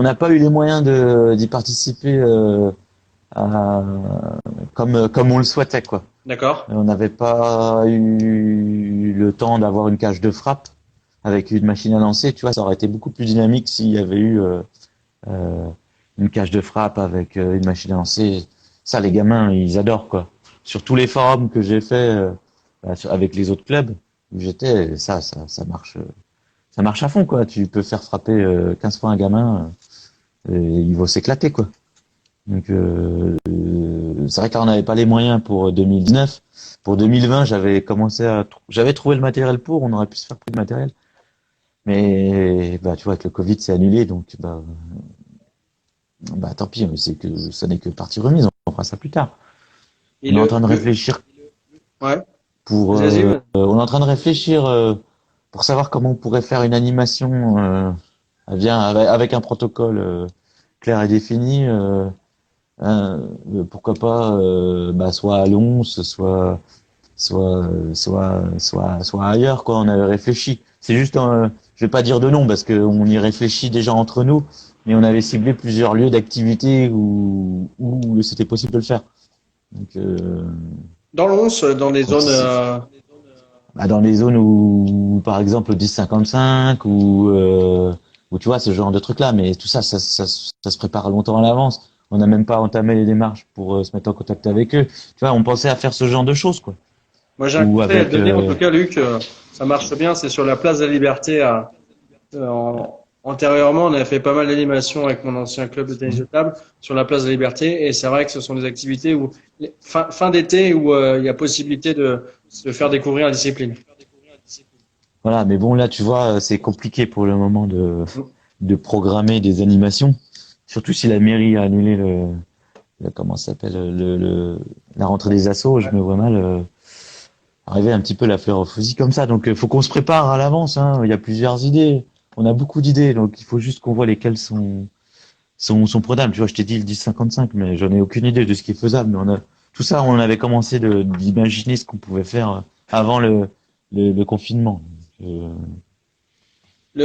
n'a pas eu les moyens d'y participer comme on le souhaitait quoi. D'accord. On n'avait pas eu le temps d'avoir une cage de frappe avec une machine à lancer, tu vois, ça aurait été beaucoup plus dynamique s'il y avait eu une cage de frappe avec une machine à lancer. Ça, les gamins, ils adorent quoi. Sur tous les forums que j'ai fait avec les autres clubs où j'étais, ça marche. Ça marche à fond quoi. Tu peux faire frapper 15 fois un gamin, et il va s'éclater quoi. Donc c'est vrai que là on n'avait pas les moyens pour 2019. Pour 2020, j'avais trouvé le matériel on aurait pu se faire plus de matériel. Mais tu vois, avec le Covid, c'est annulé, donc tant pis, mais ça n'est que partie remise, on fera ça plus tard. On est en train de réfléchir. Ouais. On est en train de réfléchir pour savoir comment on pourrait faire une animation avec un protocole clair et défini. Pourquoi pas soit à Lons, soit ailleurs quoi. On avait réfléchi. C'est juste je vais pas dire de nom parce que on y réfléchit déjà entre nous, mais on avait ciblé plusieurs lieux d'activité où c'était possible de le faire. Donc dans Lons, dans les zones dans les zones où par exemple 10-55 ou tu vois ce genre de trucs là, mais tout ça se prépare longtemps à l'avance. On n'a même pas entamé les démarches pour se mettre en contact avec eux. Tu vois, on pensait à faire ce genre de choses, quoi. Moi, j'ai un conseil à te donner, en tout cas, Luc, ça marche bien, c'est sur la place de la Liberté. Antérieurement, on a fait pas mal d'animations avec mon ancien club de tennis de table sur la place de la Liberté, et c'est vrai que ce sont des activités où fin d'été où il y a possibilité de faire découvrir la discipline. Voilà, mais bon, là, tu vois, c'est compliqué pour le moment de programmer des animations. Surtout si la mairie a annulé comment ça s'appelle, la rentrée des assos, je me vois mal arriver un petit peu la fleur au fusil comme ça. Donc faut qu'on se prépare à l'avance, hein. Il y a plusieurs idées. on a beaucoup d'idées, donc il faut juste qu'on voit lesquelles sont prenables. Tu vois, je t'ai dit le 10-55, mais j'en ai aucune idée de ce qui est faisable. Mais tout ça, on avait commencé d'imaginer ce qu'on pouvait faire avant le confinement. Il y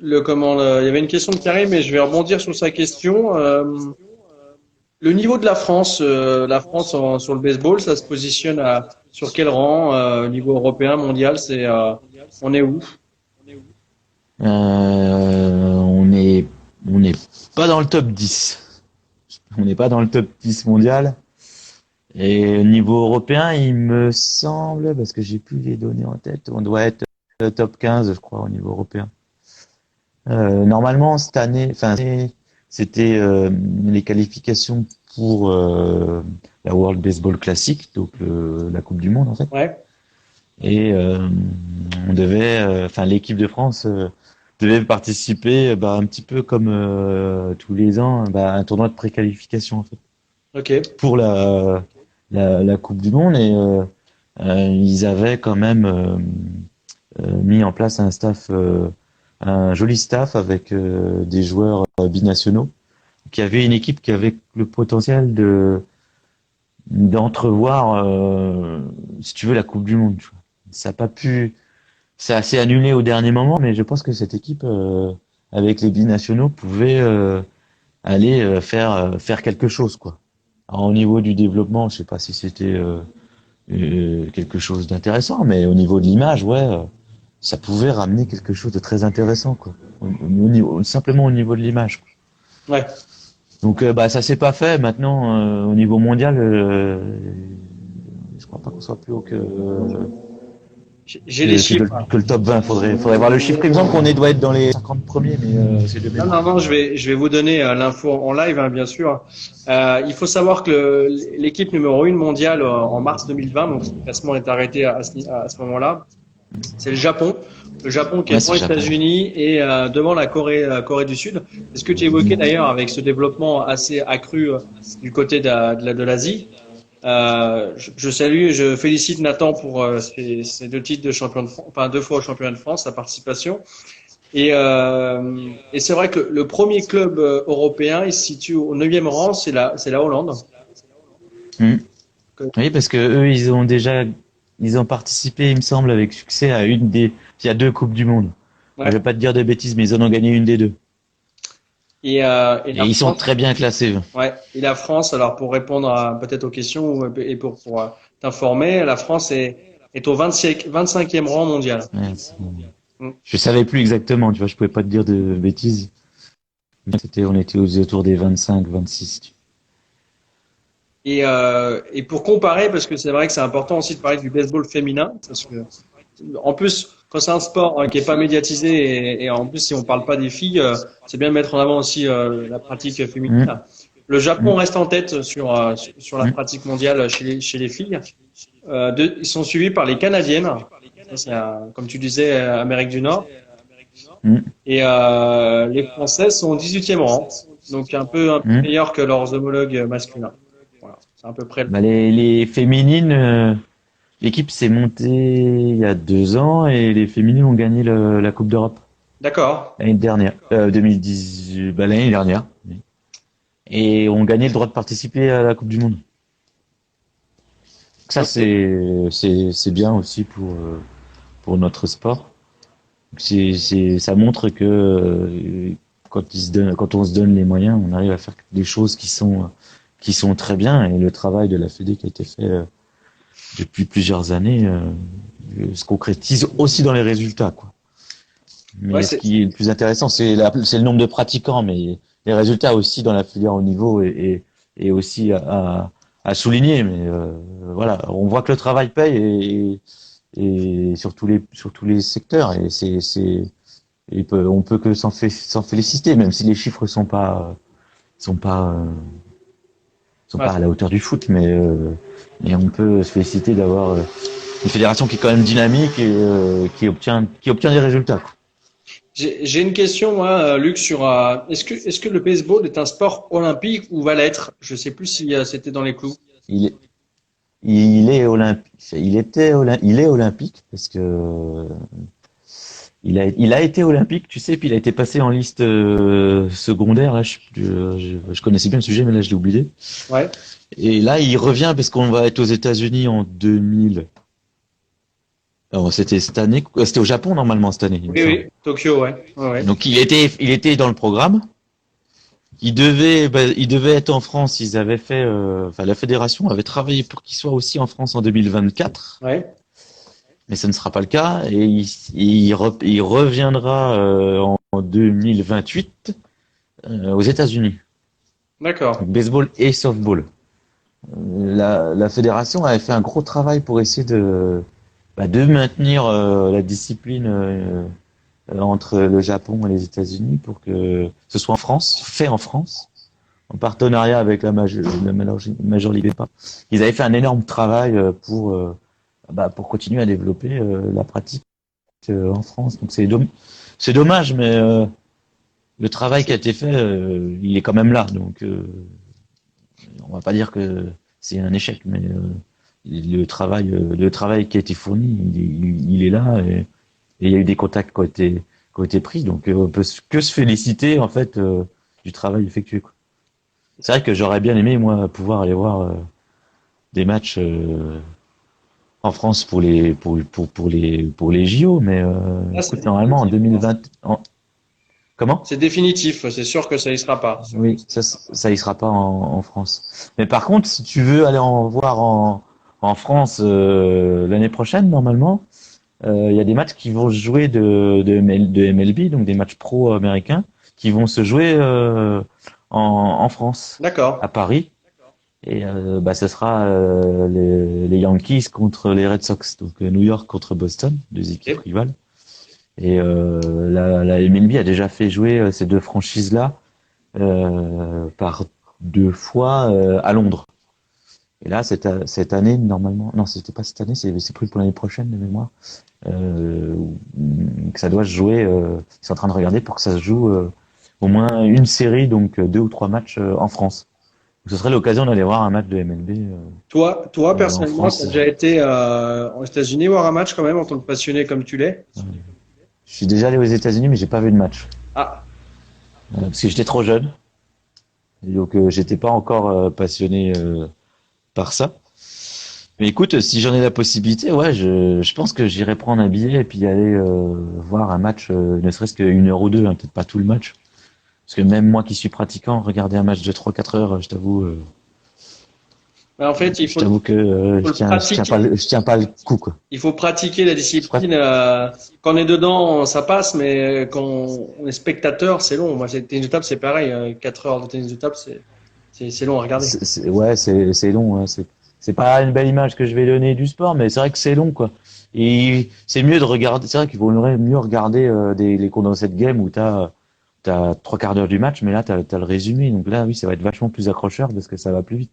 avait une question de Karim, mais je vais rebondir sur sa question. Le niveau de la France sur le baseball, ça se positionne sur quel rang, au niveau européen, mondial, on est où? On n'est pas dans le top 10. On n'est pas dans le top 10 mondial. Et au niveau européen, il me semble, parce que j'ai plus les données en tête, on doit être top 15, je crois, au niveau européen. Normalement, cette année, c'était les qualifications pour la World Baseball Classic, donc la Coupe du Monde en fait. Ouais. Et on devait, l'équipe de France devait participer, un petit peu comme tous les ans, à un tournoi de préqualification en fait. Ok. Pour la Coupe du Monde, et ils avaient quand même mis en place un joli staff avec des joueurs binationaux, qui avait une équipe qui avait le potentiel d'entrevoir, si tu veux, la Coupe du Monde. Tu vois. Ça a pas pu, ça s'est annulé au dernier moment, mais je pense que cette équipe avec les binationaux pouvait aller faire quelque chose, quoi. Alors, au niveau du développement, je sais pas si c'était quelque chose d'intéressant, mais au niveau de l'image, ça pouvait ramener quelque chose de très intéressant, quoi. Simplement au niveau de l'image. Ouais. Donc ça s'est pas fait. Maintenant, au niveau mondial, je crois pas qu'on soit plus haut J'ai les chiffres. Que le top 20. Faudrait voir le chiffre. Il me semble qu'on doit être dans les 50 premiers, mais c'est de mémoire. Non, je vais vous donner l'info en live, hein, bien sûr. Il faut savoir que l'équipe numéro 1 mondiale en mars 2020, donc le classement est arrêté à ce moment-là, c'est le Japon. Le Japon qui est devant les États-Unis et devant la Corée du Sud. C'est ce que tu évoquais d'ailleurs avec ce développement assez accru du côté de l'Asie. Je salue et je félicite Nathan pour ces 2 titres de champion de France, enfin 2 fois au championnat de France, sa participation. Et c'est vrai que le premier club européen, il se situe au 9e rang, c'est la Hollande. Oui, parce que eux, ils ont participé, il me semble, avec succès il y a 2 Coupes du Monde. Ouais. Je vais pas te dire de bêtises, mais ils en ont gagné une des 2. Et ils sont très bien classés. Ouais. Et la France, alors pour répondre peut-être aux questions et pour t'informer, la France est au 25e rang mondial. Ouais, je savais plus exactement, tu vois, je pouvais pas te dire de bêtises. On était autour des 25, 26. Et pour comparer, parce que c'est vrai que c'est important aussi de parler du baseball féminin, parce que en plus, quand c'est un sport qui est pas médiatisé et en plus si on parle pas des filles, c'est bien de mettre en avant aussi la pratique féminine. Le Japon reste en tête sur la pratique mondiale chez les filles. Ils sont suivis par les Canadiennes. Ça, c'est comme tu disais, Amérique du Nord. Et les Françaises sont au 18e rang, donc un peu meilleurs que leurs homologues masculins. Voilà, c'est à peu près. Les féminines. L'équipe s'est montée il y a 2 ans et les féminines ont gagné la Coupe d'Europe. D'accord. L'année dernière, 2010, l'année dernière. Et ont gagné le droit de participer à la Coupe du Monde. Ça, c'est bien aussi pour notre sport. Ça montre que quand on se donne les moyens, on arrive à faire des choses qui sont très bien, et le travail de la Fédé qui a été fait depuis plusieurs années se concrétise aussi dans les résultats, quoi. Mais ce qui est le plus intéressant, c'est le nombre de pratiquants, mais les résultats aussi dans la filière haut niveau et aussi à souligner. Mais voilà, on voit que le travail paye et sur tous les secteurs, et on peut que s'en féliciter, même si les chiffres sont pas à la hauteur du foot, mais on peut se féliciter d'avoir une fédération qui est quand même dynamique et qui obtient des résultats, quoi. J'ai une question, moi, Luc, sur est-ce que le baseball est un sport olympique ou va l'être? Je sais plus si c'était dans les clous. Il est olympique parce que il a été olympique, tu sais, puis il a été passé en liste secondaire. Là, je connaissais bien le sujet, mais là, je l'ai oublié. Ouais. Et là, il revient parce qu'on va être aux États-Unis en 2000. Alors, c'était cette année, c'était au Japon normalement cette année. Oui, Tokyo, ouais. Donc il était dans le programme. Il devait être en France. Ils avaient fait, la fédération avait travaillé pour qu'il soit aussi en France en 2024. Ouais. Mais ce ne sera pas le cas et il reviendra en 2028 aux États-Unis. D'accord. Baseball et softball. La fédération avait fait un gros travail pour essayer de maintenir la discipline entre le Japon et les États-Unis pour que ce soit fait en France, en partenariat avec la Major League Baseball. Ils avaient fait un énorme travail pour continuer à développer la pratique en France. Donc c'est dommage, mais le travail qui a été fait, il est quand même là. Donc on va pas dire que c'est un échec, mais le travail qui a été fourni, il est là et il y a eu des contacts qui ont été pris. Donc on peut que se féliciter en fait du travail effectué, quoi. C'est vrai que j'aurais bien aimé moi pouvoir aller voir des matchs en France pour les JO, mais écoute, normalement en 2020. Comment? C'est définitif, c'est sûr que ça y sera pas. Oui, ça y sera pas en France. Mais par contre, si tu veux aller en voir en France l'année prochaine, normalement, il y a des matchs qui vont se jouer de MLB, donc des matchs pro américains, qui vont se jouer en France. D'accord. À Paris. Et ce sera les Yankees contre les Red Sox, donc New York contre Boston, deux équipes rivales. Et la MLB a déjà fait jouer ces deux franchises-là par 2 fois à Londres. Et là, cette année, normalement, non, c'était pas cette année, c'est plus pour l'année prochaine de mémoire, que ça doit se jouer. Ils sont en train de regarder pour que ça se joue au moins une série, donc 2 ou 3 matchs en France. Donc, ce serait l'occasion d'aller voir un match de MLB. Toi, personnellement, tu as déjà été aux États-Unis voir un match quand même en tant que passionné comme tu l'es? Je suis déjà allé aux États-Unis, mais j'ai pas vu de match. Ah. Parce que j'étais trop jeune. Et donc, j'étais pas encore passionné par ça. Mais écoute, si j'en ai la possibilité, ouais, je pense que j'irai prendre un billet et puis aller voir un match, ne serait-ce qu'une heure ou deux, hein, peut-être pas tout le match. Parce que même moi qui suis pratiquant, regarder un match de 3-4 heures, je t'avoue. En fait, je t'avoue que je tiens pas le coup, quoi. Il faut pratiquer la discipline. Quand on est dedans, ça passe, mais quand on est spectateur, c'est long. Moi, tennis de table, c'est pareil. 4 heures de tennis de table, c'est long à regarder. C'est long. Hein. C'est pas une belle image que je vais donner du sport, mais c'est vrai que c'est long, quoi. Et c'est mieux de regarder. C'est vrai qu'il vaudrait mieux regarder les condensés de game où t'as 3/4 d'heure du match, mais là t'as le résumé. Donc là, oui, ça va être vachement plus accrocheur parce que ça va plus vite.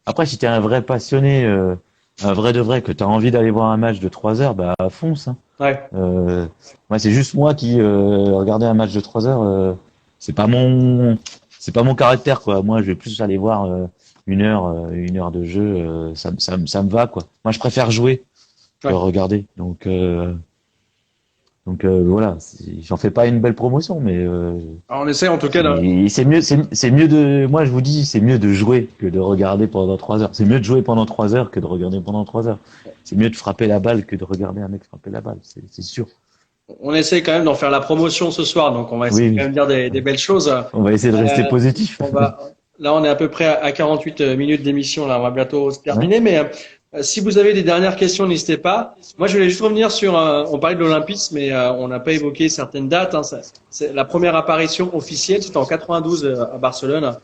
Après, si t'es un vrai passionné, un vrai de vrai, que t'as envie d'aller voir un match de 3 heures, bah fonce. Hein. Ouais. Moi, c'est juste moi qui regarder un match de 3 heures, c'est pas mon caractère, quoi. Moi, je vais plus aller voir une heure de jeu, ça me va, quoi. Moi, je préfère jouer que regarder. Donc voilà, j'en fais pas une belle promotion, mais alors on essaie en tout cas. C'est mieux de, moi je vous dis, c'est mieux de jouer que de regarder pendant 3 heures. C'est mieux de jouer pendant 3 heures que de regarder pendant 3 heures. C'est mieux de frapper la balle que de regarder un mec frapper la balle, c'est sûr. On essaie quand même d'en faire la promotion ce soir, donc on va essayer quand même de dire des belles choses. On va essayer de rester positif. Là, on est à peu près à 48 minutes d'émission. Là, on va bientôt se terminer, mais si vous avez des dernières questions, n'hésitez pas. Moi, je voulais juste revenir sur, on parlait de l'olympisme, mais on n'a pas évoqué certaines dates. Hein. C'est la première apparition officielle, c'était en 92 à Barcelone.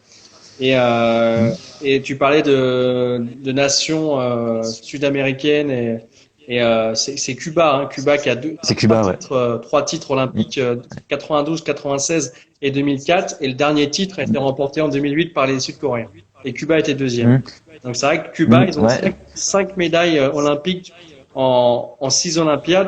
Et tu parlais de nations sud-américaines et c'est Cuba, hein. Cuba qui a trois titres olympiques, 92, 96 et 2004. Et le dernier titre a été remporté en 2008 par les Sud-Coréens. Et Cuba était deuxième. Donc c'est vrai que Cuba, ils ont 5 médailles olympiques en 5 Olympiades,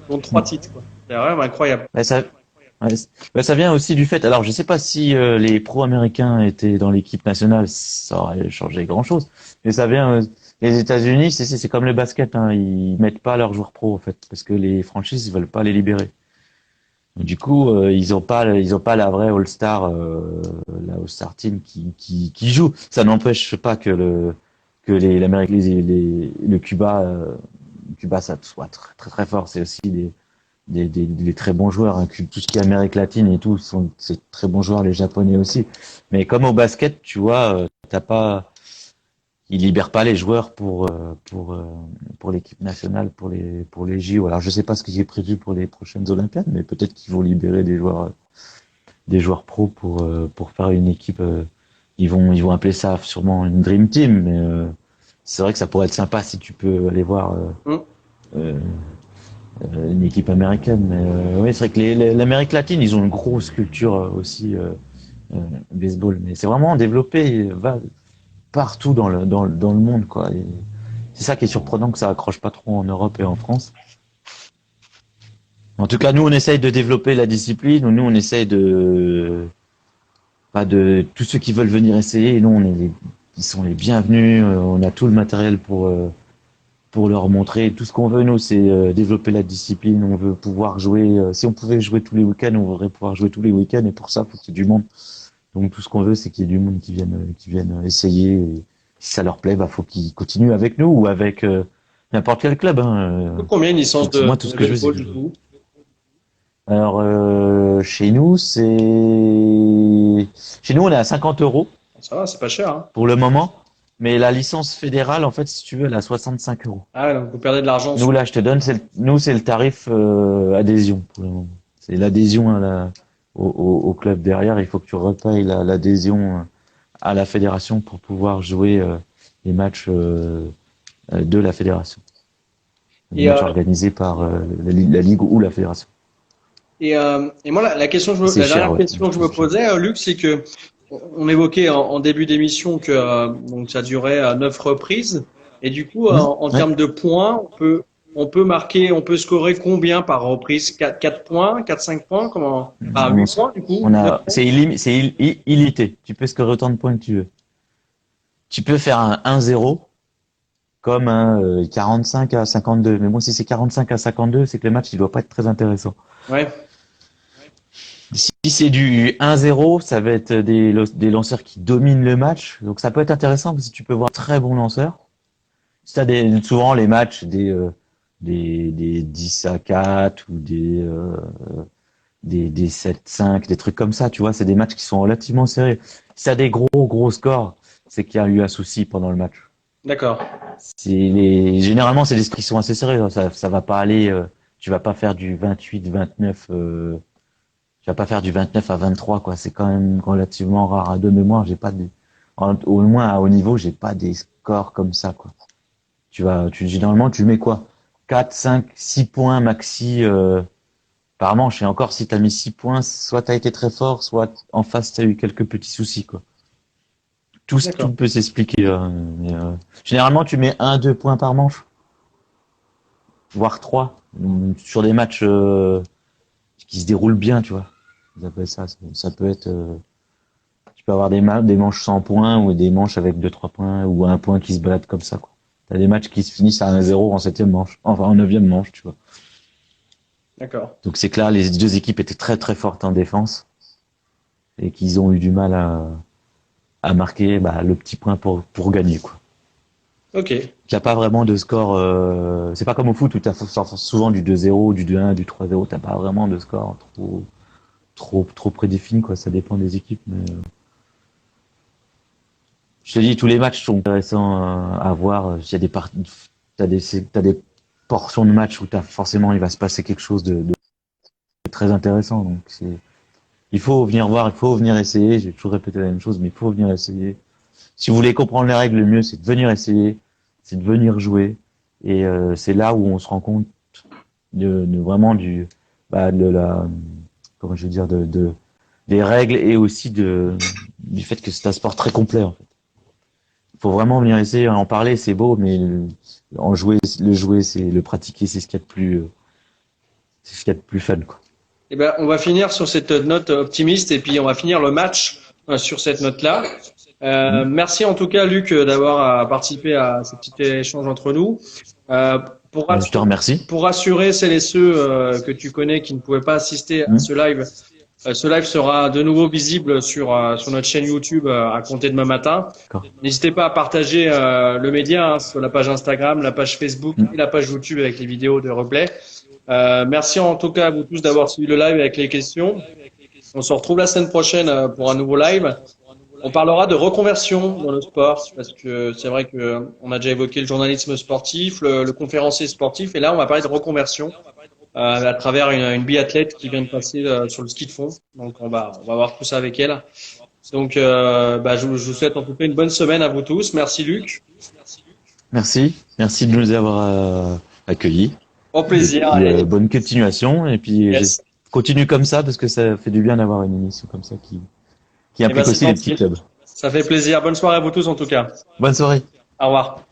dont 3 titres, quoi. C'est vraiment incroyable. Ça vient aussi du fait, alors je sais pas si les pro-américains étaient dans l'équipe nationale, ça aurait changé grand chose, mais ça vient Les États-Unis, c'est comme le basket, hein, ils mettent pas leurs joueurs pro en fait, parce que les franchises ils veulent pas les libérer. Du coup, ils ont pas la vraie All-Star, la All-Star Team qui joue. Ça n'empêche pas que l'Amérique, le Cuba, ça soit très très très fort. C'est aussi des très bons joueurs. Hein. Tout ce qui est Amérique latine et tout, c'est très bons joueurs. Les Japonais aussi. Mais comme au basket, tu vois, ils libèrent pas les joueurs pour l'équipe nationale, pour les JO. Alors je sais pas ce qui est prévu pour les prochaines Olympiades, mais peut-être qu'ils vont libérer des joueurs pro pour faire une équipe. Ils vont appeler ça sûrement une Dream Team, mais c'est vrai que ça pourrait être sympa si tu peux aller voir une équipe américaine. Mais oui, c'est vrai que l'Amérique latine, ils ont une grosse culture aussi baseball, mais c'est vraiment développé. Partout dans le monde, quoi. Et c'est ça qui est surprenant, que ça accroche pas trop en Europe et en France. En tout cas, nous, on essaye de développer la discipline. Nous, on essaye de tous ceux qui veulent venir essayer. Nous, ils sont les bienvenus. On a tout le matériel pour leur montrer. Tout ce qu'on veut, nous, c'est développer la discipline. On veut pouvoir jouer. Si on pouvait jouer tous les week-ends, on voudrait pouvoir jouer tous les week-ends. Et pour ça, il faut qu'il y ait du monde. Donc tout ce qu'on veut, c'est qu'il y ait du monde qui vienne essayer. Et si ça leur plaît, faut qu'ils continuent avec nous ou avec n'importe quel club. Hein. Combien une licence de moi, tout ce que je veux, du coup? Alors chez nous, on est à 50 €. Ça va, c'est pas cher. Hein. Pour le moment. Mais la licence fédérale, en fait, si tu veux, elle est à 65 €. Ah ouais, donc vous perdez de l'argent. Nous, là, je te donne, c'est le tarif adhésion pour le moment. C'est l'adhésion au club derrière. Il faut que tu repayes l'adhésion à la fédération pour pouvoir jouer les matchs de la fédération. Les matchs organisés par la ligue ou la fédération. Et moi, la dernière question que je me posais, Luc, c'est que on évoquait en début d'émission que donc ça durait 9 reprises. Et du coup, en termes de points, on peut scorer combien par reprise? 4 points, 4-5 points, comment? 8 points, du coup? C'est illimité. Tu peux scorer autant de points que tu veux. Tu peux faire un 1-0 comme un 45 à 52. Mais bon, si c'est 45 à 52, c'est que le match, il doit pas être très intéressant. Ouais. Si c'est du 1-0, ça va être des lanceurs qui dominent le match. Donc ça peut être intéressant parce que tu peux voir très bons lanceurs. Si t'as souvent les matchs des 10-4 ou des 7-5, des trucs comme ça, tu vois, c'est des matchs qui sont relativement serrés. Si t'as des gros scores, c'est qu'il y a eu un souci pendant le match. D'accord. Généralement, c'est des scores qui sont assez serrés. Ça va pas aller, tu vas pas faire du 28-29, tu vas pas faire du 29 à 23, quoi. C'est quand même relativement rare. De mémoire, au moins à haut niveau, j'ai pas des scores comme ça, quoi. Généralement, tu mets quoi? 4, 5, 6 points maxi, par manche. Et encore, si t'as mis 6 points, soit t'as été très fort, soit en face t'as eu quelques petits soucis, quoi. Tout peut s'expliquer, mais généralement, tu mets 1-2 points par manche. Voire 3. Sur des matchs, qui se déroulent bien, tu vois. Ça peut être, tu peux avoir des manches sans points ou des manches avec 2-3 points ou un point qui se balade comme ça, quoi. T'as des matchs qui se finissent à 1-0 en 7e manche, enfin en 9e manche, tu vois. D'accord. Donc c'est clair, les deux équipes étaient très très fortes en défense et qu'ils ont eu du mal à marquer le petit point pour gagner, quoi. Ok. Il n'y a pas vraiment de score, c'est pas comme au foot où t'as souvent du 2-0, du 2-1, du 3-0, t'as pas vraiment de score trop prédéfini, quoi. Ça dépend des équipes, mais je te dis, tous les matchs sont intéressants à voir. Il y a t'as des portions de matchs où forcément il va se passer quelque chose de très intéressant. Donc il faut venir voir, il faut venir essayer. J'ai toujours répété la même chose, mais il faut venir essayer. Si vous voulez comprendre les règles, le mieux c'est de venir essayer, c'est de venir jouer. Et c'est là où on se rend compte de vraiment de la, comment je veux dire, des règles et aussi du fait que c'est un sport très complet, en fait. Faut vraiment venir essayer, en parler, c'est beau, mais le jouer, le pratiquer, c'est ce qu'il y a de plus fun, quoi. Eh ben, on va finir sur cette note optimiste et puis on va finir le match sur cette note-là. Merci en tout cas, Luc, d'avoir participé à ce petit échange entre nous. Je te remercie. Pour rassurer celles et ceux que tu connais qui ne pouvaient pas assister à ce live sera de nouveau visible sur notre chaîne YouTube à compter demain matin. N'hésitez pas à partager le média sur la page Instagram, la page Facebook et la page YouTube avec les vidéos de replay. Merci en tout cas à vous tous d'avoir suivi le live avec les questions. On se retrouve la semaine prochaine pour un nouveau live. On parlera de reconversion dans le sport parce que c'est vrai que on a déjà évoqué le journalisme sportif, le conférencier sportif, et là on va parler de reconversion à travers une biathlète qui vient de passer sur le ski de fond. Donc on va voir tout ça avec elle. Donc je vous souhaite en tout cas une bonne semaine à vous tous. Merci Luc. Merci de nous avoir accueillis. Au plaisir. Bonne continuation et puis continue comme ça parce que ça fait du bien d'avoir une émission comme ça qui implique aussi les petits clubs. Ça fait plaisir. Bonne soirée à vous tous en tout cas. Bonne soirée. Au revoir.